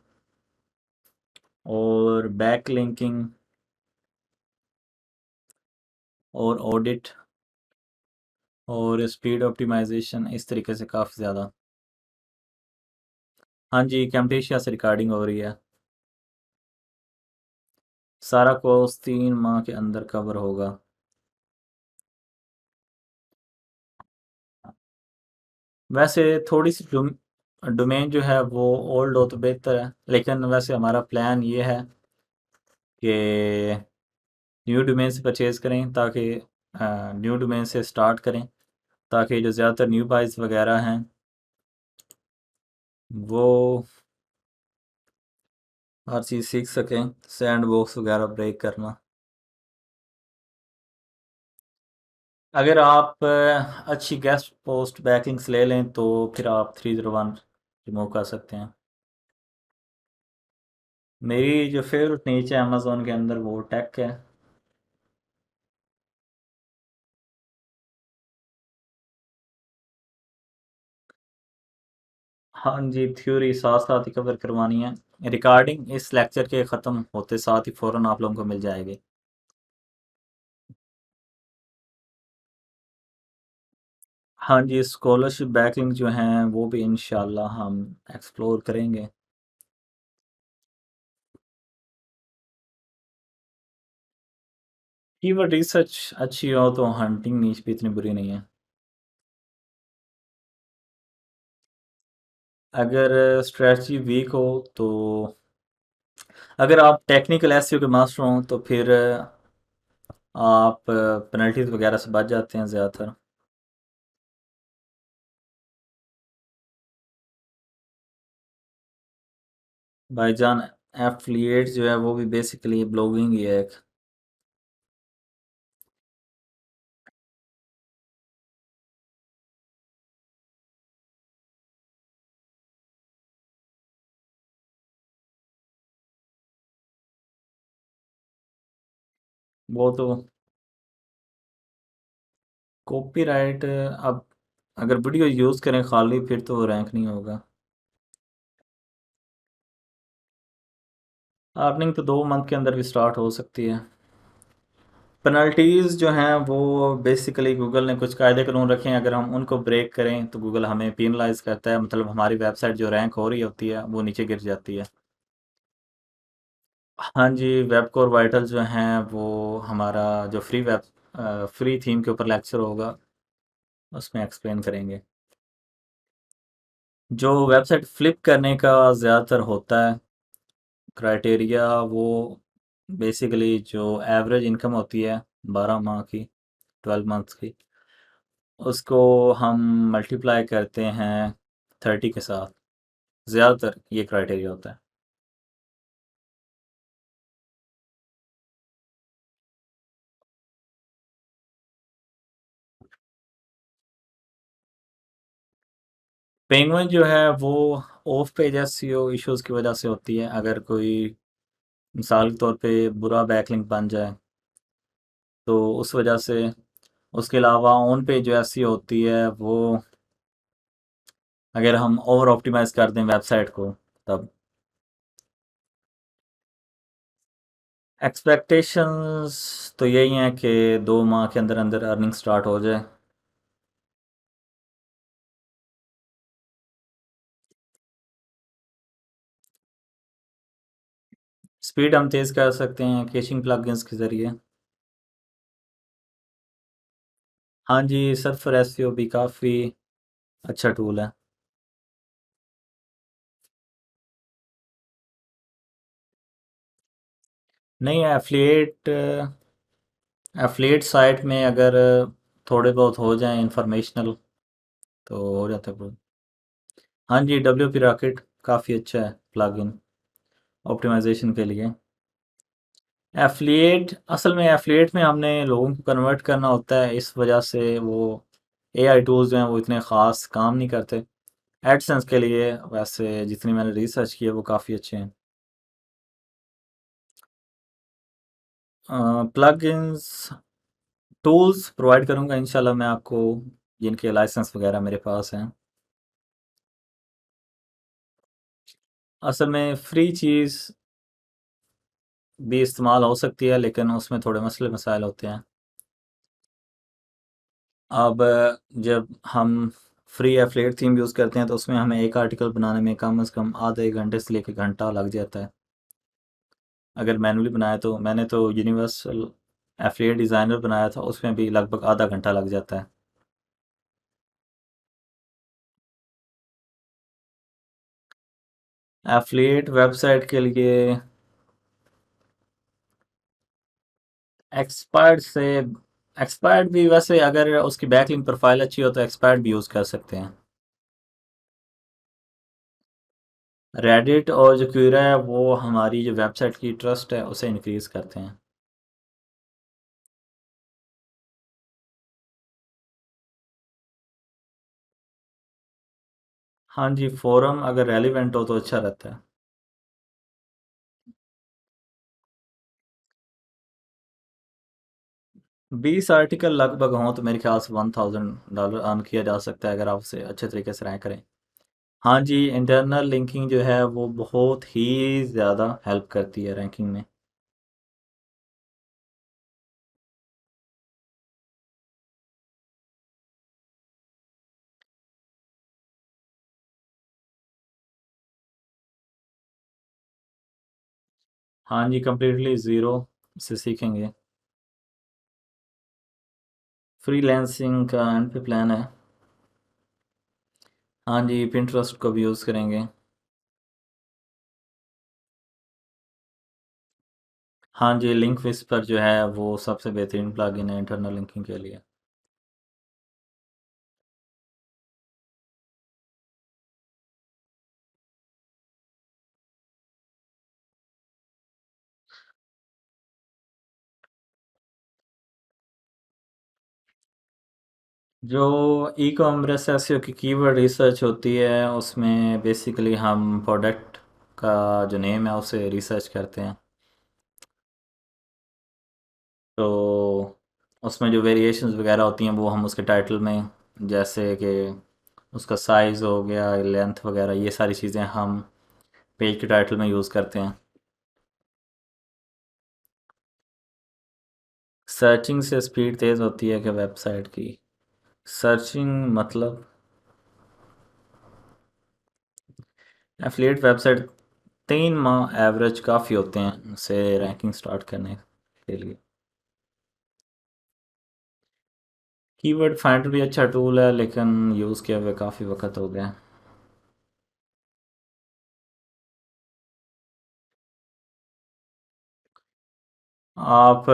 और बैक लिंकिंग और ऑडिट और स्पीड ऑप्टिमाइजेशन, इस तरीके से काफ़ी ज़्यादा। हाँ जी, कैम्टेशिया से रिकॉर्डिंग हो रही है। सारा कोर्स 3 माह के अंदर कवर होगा। वैसे थोड़ी सी डोमेन जो है वो ओल्ड हो तो बेहतर है, लेकिन वैसे हमारा प्लान ये है कि न्यू डोमेन से परचेज़ करें, ताकि न्यू डोमेन से स्टार्ट करें, ताकि जो ज़्यादातर न्यू बाइज वगैरह हैं वो हर चीज़ सीख सकें, सैंड बॉक्स वगैरह ब्रेक करना। अगर आप अच्छी गेस्ट पोस्ट बैकलिंक्स ले लें तो फिर आप 301 रिमूव कर सकते हैं। मेरी जो फेवरेट नीच है अमेज़ोन के अंदर वो टेक है। हाँ जी, थ्योरी साथ साथ ही कवर करवानी है। रिकॉर्डिंग इस लेक्चर के ख़त्म होते साथ ही फ़ौरन आप लोगों को मिल जाएगी। हाँ जी, स्कॉलरशिप बैकलिंग जो हैं वो भी इंशाल्लाह हम एक्सप्लोर करेंगे। कीवर्ड रिसर्च अच्छी हो तो हंटिंग नीच भी इतनी बुरी नहीं है। अगर स्ट्रेटजी वीक हो तो, अगर आप टेक्निकल एसईओ के मास्टर हों तो फिर आप पेनल्टीज वगैरह से बच जाते हैं ज़्यादातर। भाईजान, एफिलिएट जो है वो भी बेसिकली ब्लॉगिंग ही है एक। वो तो कॉपीराइट, अब अगर वीडियो यूज़ करें खाली फिर तो रैंक नहीं होगा। अर्निंग तो 2 मंथ के अंदर भी स्टार्ट हो सकती है। पेनल्टीज़ जो हैं वो बेसिकली गूगल ने कुछ कायदे कानून रखे हैं, अगर हम उनको ब्रेक करें तो गूगल हमें पेनलाइज करता है, मतलब हमारी वेबसाइट जो रैंक हो रही होती है वो नीचे गिर जाती है। हाँ जी, वेब कोर वाइटल जो हैं वो हमारा जो फ्री थीम के ऊपर लेक्चर होगा उसमें एक्सप्लेन करेंगे। जो वेबसाइट फ्लिप करने का ज़्यादातर होता है क्राइटेरिया, वो बेसिकली जो एवरेज इनकम होती है 12 माह की, 12 मंथ्स की, उसको हम मल्टीप्लाई करते हैं 30 के साथ। ज़्यादातर ये क्राइटेरिया होता है। पेंगुइन जो है वो ऑफ पेज एसईओ इश्यूज की वजह से होती है। अगर कोई मिसाल के तौर पे बुरा बैकलिंक बन जाए तो उस वजह से, उसके अलावा ऑन पेज जो एसईओ होती है वो, अगर हम ओवर ऑप्टिमाइज कर दें वेबसाइट को तब। एक्सपेक्टेशंस तो यही हैं कि 2 माह के अंदर अंदर अर्निंग स्टार्ट हो जाए। स्पीड हम तेज़ कर सकते हैं कैशिंग प्लगइन्स के ज़रिए। हाँ जी, सर्फर एसईओ भी काफ़ी अच्छा टूल है। नहीं, एफिलिएट साइट में अगर थोड़े बहुत हो जाएं इंफॉर्मेशनल तो हो जाता है। हाँ जी, डब्ल्यू पी रॉकेट काफ़ी अच्छा है प्लगइन ऑप्टिमाइजेशन के लिए। एफिलिएट, असल में एफिलिएट में हमने लोगों को कन्वर्ट करना होता है, इस वजह से वो एआई टूल्स जो हैं वो इतने ख़ास काम नहीं करते। एडसेंस के लिए वैसे जितनी मैंने रिसर्च की है वो काफ़ी अच्छे हैं। प्लगइन्स टूल्स प्रोवाइड करूँगा इंशाल्लाह मैं आपको, जिनके लाइसेंस वगैरह मेरे पास हैं। असल में फ्री चीज़ भी इस्तेमाल हो सकती है, लेकिन उसमें थोड़े मसले मसाइल होते हैं। अब जब हम फ्री एफिलिएट थीम यूज़ करते हैं तो उसमें हमें एक आर्टिकल बनाने में कम से कम आधे घंटे से लेकर घंटा लग जाता है। अगर मैनुअली बनाया तो मैंने तो यूनिवर्सल एफिलिएट डिज़ाइनर बनाया था, उसमें भी लगभग आधा घंटा लग जाता है। एफिलिएट वेबसाइट के लिए एक्सपर्ट से एक्सपर्ट भी, वैसे अगर उसकी बैकलिंक प्रोफाइल अच्छी हो तो एक्सपर्ट भी यूज़ कर सकते हैं। रेडिट और जो क्यूरा है वो हमारी जो वेबसाइट की ट्रस्ट है उसे इंक्रीज़ करते हैं। हाँ जी, फोरम अगर रेलिवेंट हो तो अच्छा रहता है। 20 आर्टिकल लगभग हों तो मेरे ख्याल से $1000 अर्न किया जा सकता है अगर आप उसे अच्छे तरीके से रैंक करें। हाँ जी, इंटरनल लिंकिंग जो है वो बहुत ही ज़्यादा हेल्प करती है रैंकिंग में। हाँ जी, कम्प्लीटली ज़ीरो से सीखेंगे। फ्रीलांसिंग का एंड पे प्लान है। हाँ जी, पिंटरेस्ट को भी यूज़ करेंगे। हाँ जी, लिंक विस्पर जो है वो सबसे बेहतरीन प्लगइन है इंटरनल लिंकिंग के लिए। जो ई कॉमर्स एसईओ की कीवर्ड रिसर्च होती है उसमें बेसिकली हम प्रोडक्ट का जो नेम है उसे रिसर्च करते हैं। तो उसमें जो वेरिएशंस वगैरह होती हैं वो हम उसके टाइटल में, जैसे कि उसका साइज़ हो गया, लेंथ वगैरह, ये सारी चीज़ें हम पेज के टाइटल में यूज़ करते हैं। सर्चिंग से स्पीड तेज़ होती है कि वेबसाइट की? सर्चिंग मतलब एफिलिएट वेबसाइट 3 माह एवरेज काफ़ी होते हैं उसे रैंकिंग स्टार्ट करने के लिए। कीवर्ड फाइंडर भी अच्छा टूल है लेकिन यूज़ किए हुए काफ़ी वक्त हो गया। आप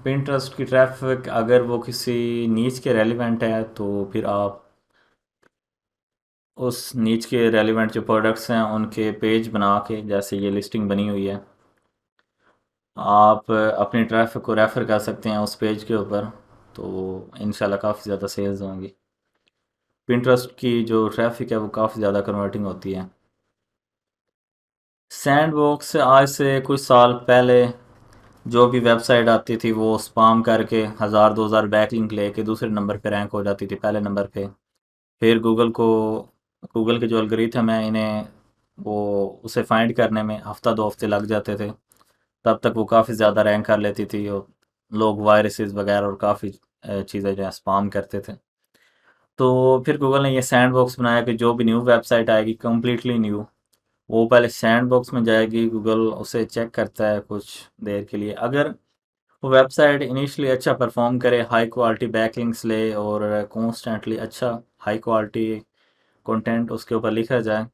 पिंटरेस्ट की ट्रैफिक अगर वो किसी नीच के रेलिवेंट है तो फिर आप उस नीच के रेलिवेंट जो प्रोडक्ट्स हैं उनके पेज बना के, जैसे ये लिस्टिंग बनी हुई है, आप अपनी ट्रैफिक को रेफ़र कर सकते हैं उस पेज के ऊपर, तो इंशाल्लाह काफ़ी ज़्यादा सेल्स होंगी। पिंटरेस्ट की जो ट्रैफिक है वो काफ़ी ज़्यादा कन्वर्टिंग होती है। सैंड बॉक्स से आज से कुछ साल पहले जो भी वेबसाइट आती थी वो स्पाम करके 1000 2000 बैकलिंक लेके दूसरे नंबर पे रैंक हो जाती थी पहले नंबर पे। फिर गूगल के जो एल्गोरिथम है इन्हें वो उसे फाइंड करने में हफ्ता 2 हफ्ते लग जाते थे। तब तक वो काफ़ी ज़्यादा रैंक कर लेती थी और लोग वायरसेस वगैरह और काफ़ी चीज़ें जो है स्पाम करते थे। तो फिर गूगल ने ये सैंड बॉक्स बनाया कि जो भी न्यू वेबसाइट आएगी कम्प्लीटली न्यू, वो पहले सैंड बॉक्स में जाएगी, गूगल उसे चेक करता है कुछ देर के लिए। अगर वो वेबसाइट इनिशियली अच्छा परफॉर्म करे, हाई क्वालिटी बैकलिंक्स ले और कॉन्स्टेंटली अच्छा हाई क्वालिटी कंटेंट उसके ऊपर लिखा जाए,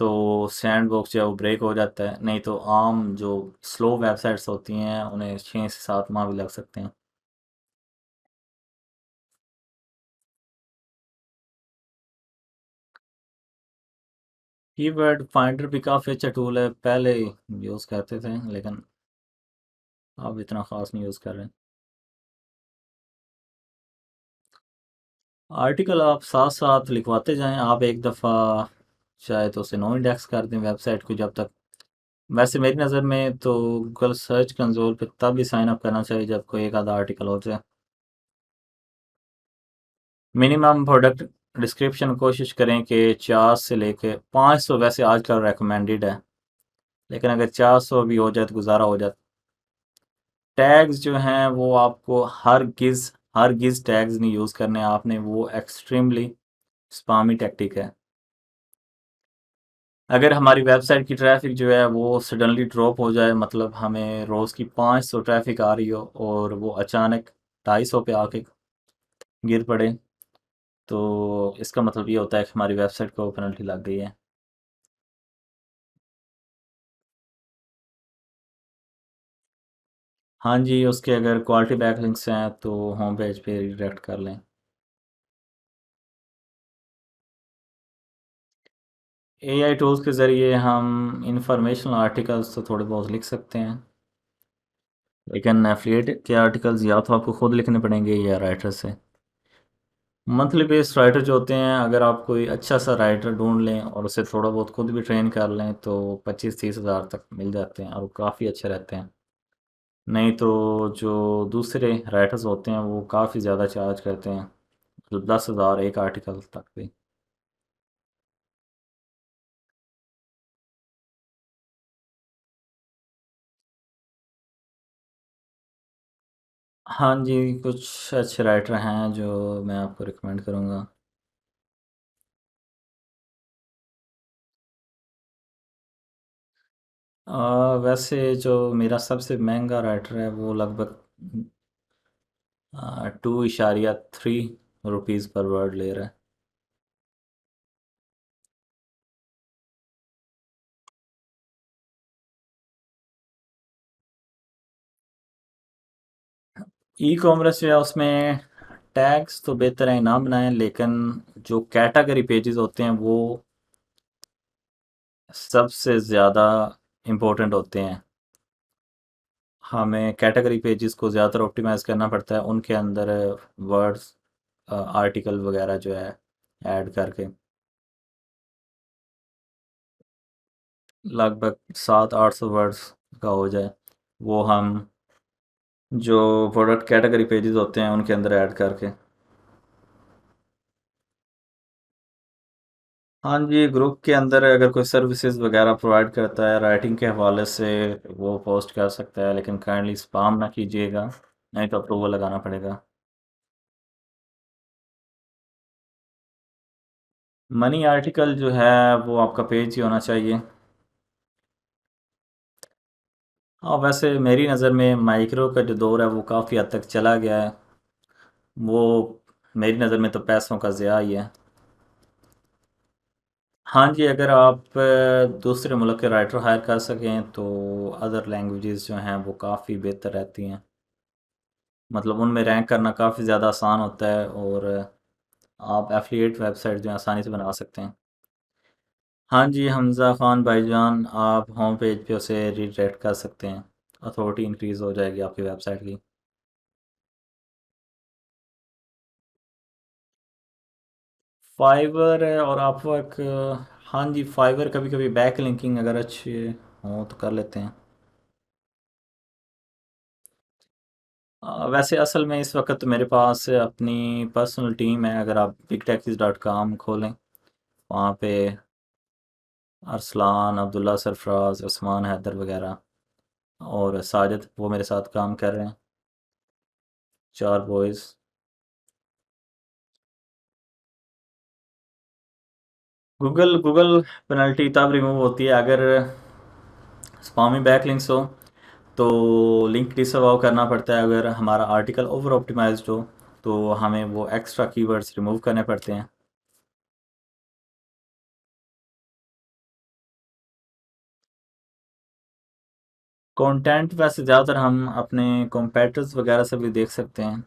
तो सैंड बॉक्स जो है वो ब्रेक हो जाता है। नहीं तो आम जो स्लो वेबसाइट्स होती हैं उन्हें 6 से 7 माह भी लग सकते हैं। कीवर्ड फाइंडर भी काफ़ी अच्छा टूल है, पहले यूज़ करते थे लेकिन अब इतना ख़ास नहीं यूज़ कर रहे हैं। आर्टिकल आप साथ साथ लिखवाते जाएं, आप एक दफ़ा चाहे तो उसे नो इंडेक्स कर दें वेबसाइट को जब तक। वैसे मेरी नज़र में तो गूगल सर्च कंसोल पे तब भी साइन अप करना चाहिए जब कोई एक आधा आर्टिकल हो जाए। मिनिमम प्रोडक्ट डिस्क्रिप्शन कोशिश करें कि 400 से लेके 500, वैसे आजकल रेकमेंडेड है, लेकिन अगर 400 भी हो जाए तो गुजारा हो जाए। टैग्स जो हैं वो आपको हर गिज़ टैग्स नहीं यूज़ करने, आपने वो एक्सट्रीमली स्पामी टैक्टिक है। अगर हमारी वेबसाइट की ट्रैफिक जो है वो सडनली ड्रॉप हो जाए, मतलब हमें रोज़ की 500 ट्रैफिक आ रही हो और वो अचानक 250 पे आके गिर पड़े, तो इसका मतलब ये होता है कि हमारी वेबसाइट को पेनल्टी लग गई है। हाँ जी, उसके अगर क्वालिटी बैकलिंक्स हैं तो होम पेज पे रिडायरेक्ट कर लें। एआई टूल्स के ज़रिए हम इंफॉर्मेशनल आर्टिकल्स तो थोड़े बहुत लिख सकते हैं, लेकिन एफिलिएट के आर्टिकल्स या तो आपको खुद लिखने पड़ेंगे या राइटर से। मंथली बेस्ड राइटर जो होते हैं, अगर आप कोई अच्छा सा राइटर ढूंढ लें और उसे थोड़ा बहुत खुद भी ट्रेन कर लें तो 25-30 हज़ार तक मिल जाते हैं और वो काफ़ी अच्छे रहते हैं। नहीं तो जो दूसरे राइटर्स होते हैं वो काफ़ी ज़्यादा चार्ज करते हैं, मतलब 10 हज़ार एक आर्टिकल तक भी। हाँ जी, कुछ अच्छे राइटर हैं जो मैं आपको रिकमेंड करूँगा। वैसे जो मेरा सबसे महंगा राइटर है वो लगभग 2.3 रुपीज़ पर वर्ड ले रहा है। ई कॉमर्स जो है उसमें टैग्स तो बेहतर है ना बनाएं, लेकिन जो कैटेगरी पेजेस होते हैं वो सबसे ज़्यादा इम्पोर्टेंट होते हैं। हमें कैटेगरी पेजेस को ज़्यादातर ऑप्टिमाइज़ करना पड़ता है, उनके अंदर वर्ड्स आर्टिकल वगैरह जो है ऐड करके। लगभग 700-800 वर्ड्स का हो जाए, वो हम जो प्रोडक्ट कैटेगरी पेजेस होते हैं उनके अंदर ऐड करके। हाँ जी, ग्रुप के अंदर अगर कोई सर्विसेज वगैरह प्रोवाइड करता है राइटिंग के हवाले से, वो पोस्ट कर सकता है, लेकिन काइंडली स्पाम ना कीजिएगा, नहीं तो अप्रूवल लगाना पड़ेगा। मनी आर्टिकल जो है वो आपका पेज ही होना चाहिए। हाँ, वैसे मेरी नज़र में माइक्रो का जो दौर है वो काफ़ी हद तक चला गया है। वो मेरी नज़र में तो पैसों का ज़िया ही है। हाँ जी, अगर आप दूसरे मुल्क के राइटर हायर कर सकें तो अदर लैंग्वेजेस जो हैं वो काफ़ी बेहतर रहती हैं, मतलब उनमें रैंक करना काफ़ी ज़्यादा आसान होता है और आप एफिलिएट वेबसाइट जो है आसानी से बना सकते हैं। हाँ जी, हमज़ा ख़ान भाईजान, आप होम पेज पे उसे रीडायरेक्ट कर सकते हैं, अथॉरिटी इंक्रीज़ हो जाएगी आपकी वेबसाइट की। फाइवर और अपवर्क, हाँ जी, फाइवर कभी कभी बैक लिंकिंग अगर अच्छे हों तो कर लेते हैं। वैसे असल में इस वक्त तो मेरे पास अपनी पर्सनल टीम है, अगर आप bigtechies.com खोलें, वहाँ पे अरसलान, अब्दुल्ला सरफराज, उस्मान हैदर वगैरह और साजिद वो मेरे साथ काम कर रहे हैं, 4 बॉयज़। गूगल गूगल पेनल्टी तब रिमूव होती है अगर स्पामी बैक लिंक्स हो, तो लिंक डिसअवाउ करना पड़ता है। अगर हमारा आर्टिकल ओवर ऑप्टिमाइज्ड हो तो हमें वो एक्स्ट्रा कीवर्ड्स रिमूव करने पड़ते हैं। कंटेंट वैसे ज़्यादातर हम अपने कॉम्पिटिटर्स वगैरह से भी देख सकते हैं।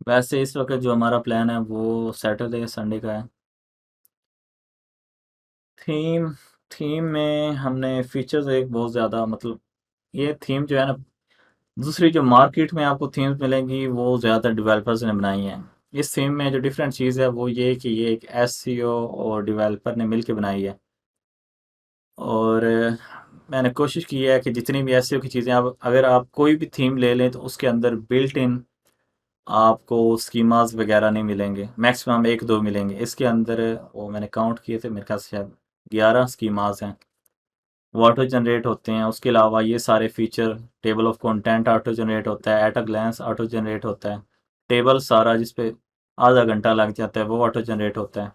वैसे इस वक्त जो हमारा प्लान है वो सैटरडे संडे का है। थीम थीम में हमने फीचर्स एक बहुत ज़्यादा, मतलब ये थीम जो है ना, दूसरी जो मार्केट में आपको थीम्स मिलेंगी वो ज़्यादातर डेवलपर्स ने बनाई हैं। इस थीम में जो डिफरेंट चीज़ है वो ये कि ये एक एसईओ और डेवलपर ने मिलकर बनाई है। और मैंने कोशिश की है कि जितनी भी एसईओ की चीज़ें, आप अगर आप कोई भी थीम ले लें तो उसके अंदर बिल्ट इन आपको स्कीमास वगैरह नहीं मिलेंगे, मैक्सिमम 1-2 मिलेंगे। इसके अंदर वो मैंने काउंट किए थे, मेरे ख्याल से शायद 11 स्कीमास हैं। वो ऑटो जनरेट होते हैं। उसके अलावा ये सारे feature, table of content auto generate होता है, at a glance auto generate होता है, टेबल सारा जिस पे आधा घंटा लग जाता है वो ऑटो जनरेट होता है।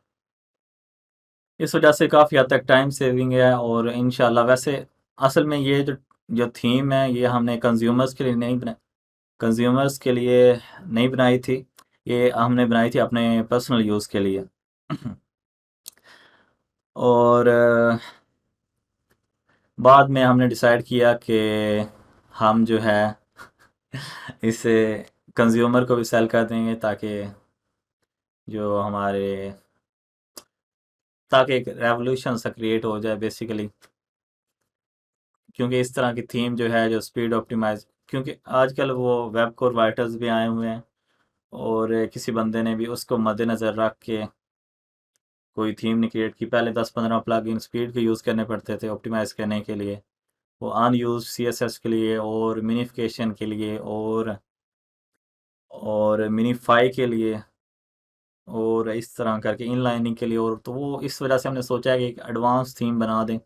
इस वजह से काफ़ी हद तक टाइम सेविंग है। और इंशाल्लाह वैसे असल में ये जो जो थीम है ये हमने कंज्यूमर्स के लिए नहीं बनाई, कंज्यूमर्स के लिए नहीं बनाई थी, ये हमने बनाई थी अपने पर्सनल यूज़ के लिए। और बाद में हमने डिसाइड किया कि हम जो है इसे कंज्यूमर को भी सेल कर देंगे, जो हमारे ताकि एक रेवोल्यूशन सा क्रिएट हो जाए बेसिकली। क्योंकि इस तरह की थीम जो है जो स्पीड ऑप्टिमाइज, क्योंकि आजकल वो वेब कोर राइटर्स भी आए हुए हैं और किसी बंदे ने भी उसको मद्देनज़र रख के कोई थीम नहीं क्रिएट की। पहले 10-15 प्लगइन स्पीड के यूज़ करने पड़ते थे ऑप्टिमाइज़ करने के लिए, वो अनयूज सीएसएस के लिए और मिनिफिकेशन के लिए और मिनीफाई के लिए और इस तरह करके इनलाइनिंग के लिए। और तो वो इस वजह से हमने सोचा है कि एक एडवांस थीम बना दें,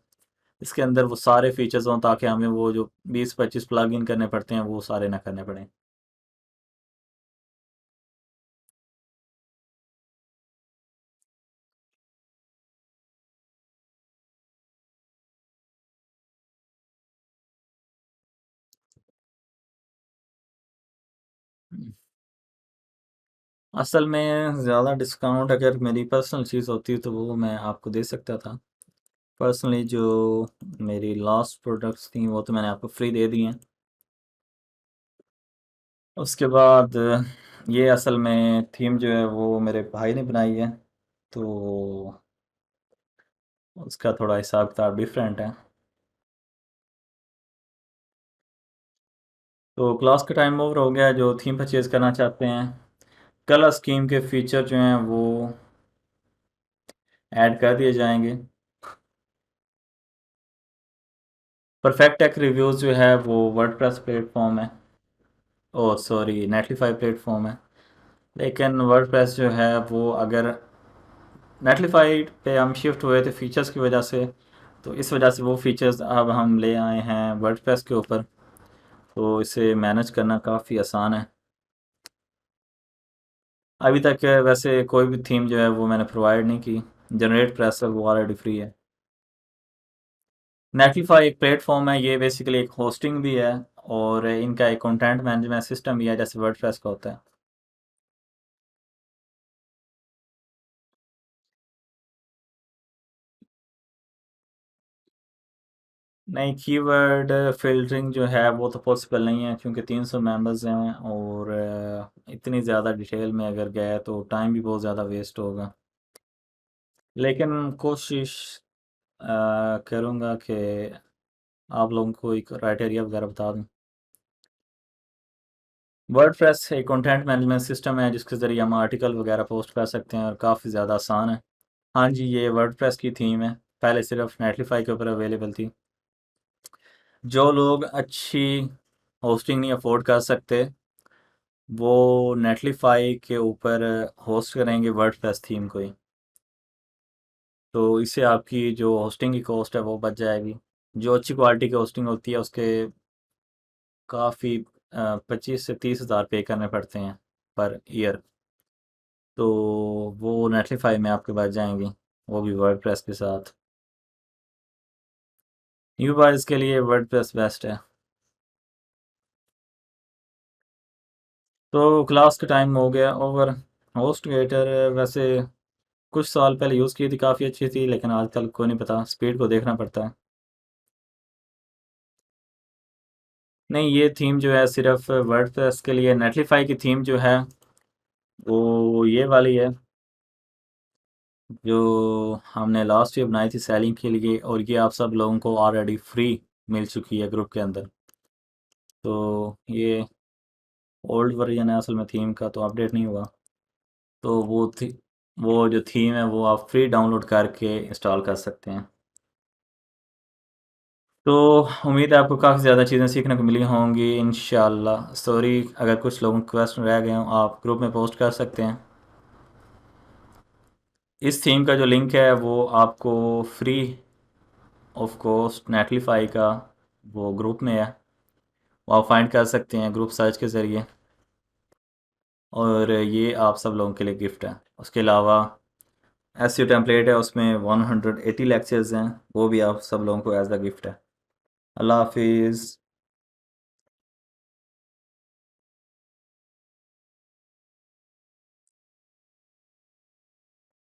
इसके अंदर वो सारे फीचर्स हों ताकि हमें वो जो 20-25 प्लग इन करने पड़ते हैं वो सारे ना करने पड़ें। असल में ज़्यादा डिस्काउंट अगर मेरी पर्सनल चीज़ होती तो वो मैं आपको दे सकता था। पर्सनली जो मेरी लास्ट प्रोडक्ट्स थी वो तो मैंने आपको फ्री दे दी हैं। उसके बाद ये असल में थीम जो है वो मेरे भाई ने बनाई है, तो उसका थोड़ा हिसाब किताब डिफरेंट है। तो क्लास का टाइम ओवर हो गया है। जो थीम परचेज़ करना चाहते हैं, कलर स्कीम के फीचर जो हैं वो ऐड कर दिए जाएंगे। परफेक्ट टेक रिव्यूज़ जो है वो वर्डप्रेस प्लेटफॉर्म है, ओ सॉरी नेटलीफाई प्लेटफॉर्म है। लेकिन वर्डप्रेस जो है वो अगर नेटलीफाई पे हम शिफ्ट हुए थे फीचर्स की वजह से, तो इस वजह से वो फीचर्स अब हम ले आए हैं वर्डप्रेस के ऊपर, तो इसे मैनेज करना काफ़ी आसान है। अभी तक वैसे कोई भी थीम जो है वो मैंने प्रोवाइड नहीं की। जनरेट प्रेस वो ऑलरेडी फ्री है। नेटलीफाई एक प्लेटफॉर्म है, ये बेसिकली एक होस्टिंग भी है और इनका एक कंटेंट मैनेजमेंट सिस्टम भी है जैसे वर्डप्रेस का होता है। नहीं, कीवर्ड फिल्टरिंग जो है वो तो पॉसिबल नहीं है क्योंकि 300 मेंबर्स हैं और इतनी ज़्यादा डिटेल में अगर गए तो टाइम भी बहुत ज़्यादा वेस्ट होगा। लेकिन कोशिश करूँगा कि आप लोगों को एक क्राइटेरिया वगैरह बता दूँ। वर्डप्रेस एक कंटेंट मैनेजमेंट सिस्टम है जिसके ज़रिए हम आर्टिकल वगैरह पोस्ट कर सकते हैं और काफ़ी ज़्यादा आसान है। हाँ जी, ये वर्डप्रेस की थीम है, पहले सिर्फ नेटलीफाई के ऊपर अवेलेबल थी। जो लोग अच्छी होस्टिंग नहीं अफोर्ड कर सकते वो नेटलीफाई के ऊपर होस्ट करेंगे वर्डप्रेस थीम को ही, तो इससे आपकी जो होस्टिंग की कॉस्ट है वो बच जाएगी। जो अच्छी क्वालिटी की होस्टिंग होती है उसके काफ़ी 25 से 30 हज़ार पे करने पड़ते हैं पर ईयर, तो वो नेटलीफाई में आपके बच जाएंगी, वो भी वर्डप्रेस के साथ। न्यू बायर्स के लिए वर्डप्रेस बेस्ट है। तो क्लास का टाइम हो गया ओवर। होस्ट गेटर वैसे कुछ साल पहले यूज़ की थी, काफ़ी अच्छी थी, लेकिन आजकल कोई नहीं पता, स्पीड को देखना पड़ता है। नहीं, ये थीम जो है सिर्फ वर्डप्रेस के लिए। नेटलीफाई की थीम जो है वो ये वाली है जो हमने लास्ट ईयर बनाई थी सेलिंग के लिए, और ये आप सब लोगों को ऑलरेडी फ्री मिल चुकी है ग्रुप के अंदर। तो ये ओल्ड वर्जन है असल में थीम का, तो अपडेट नहीं हुआ। तो वो जो थीम है वो आप फ्री डाउनलोड करके इंस्टॉल कर सकते हैं। तो उम्मीद है आपको काफ़ी ज़्यादा चीज़ें सीखने को मिली होंगी इंशाल्लाह। सॉरी अगर कुछ लोगों के क्वेश्चन रह गए हों, आप ग्रुप में पोस्ट कर सकते हैं। इस थीम का जो लिंक है वो आपको फ्री ऑफ कोर्स नेटलीफाई का वो ग्रुप में है, वो आप फाइंड कर सकते हैं ग्रुप सर्च के ज़रिए। और ये आप सब लोगों के लिए गिफ्ट है। उसके अलावा एसईओ टेम्पलेट है, उसमें 180 लेक्चर्स हैं, वो भी आप सब लोगों को एज द गिफ्ट है। अल्लाह हाफिज़।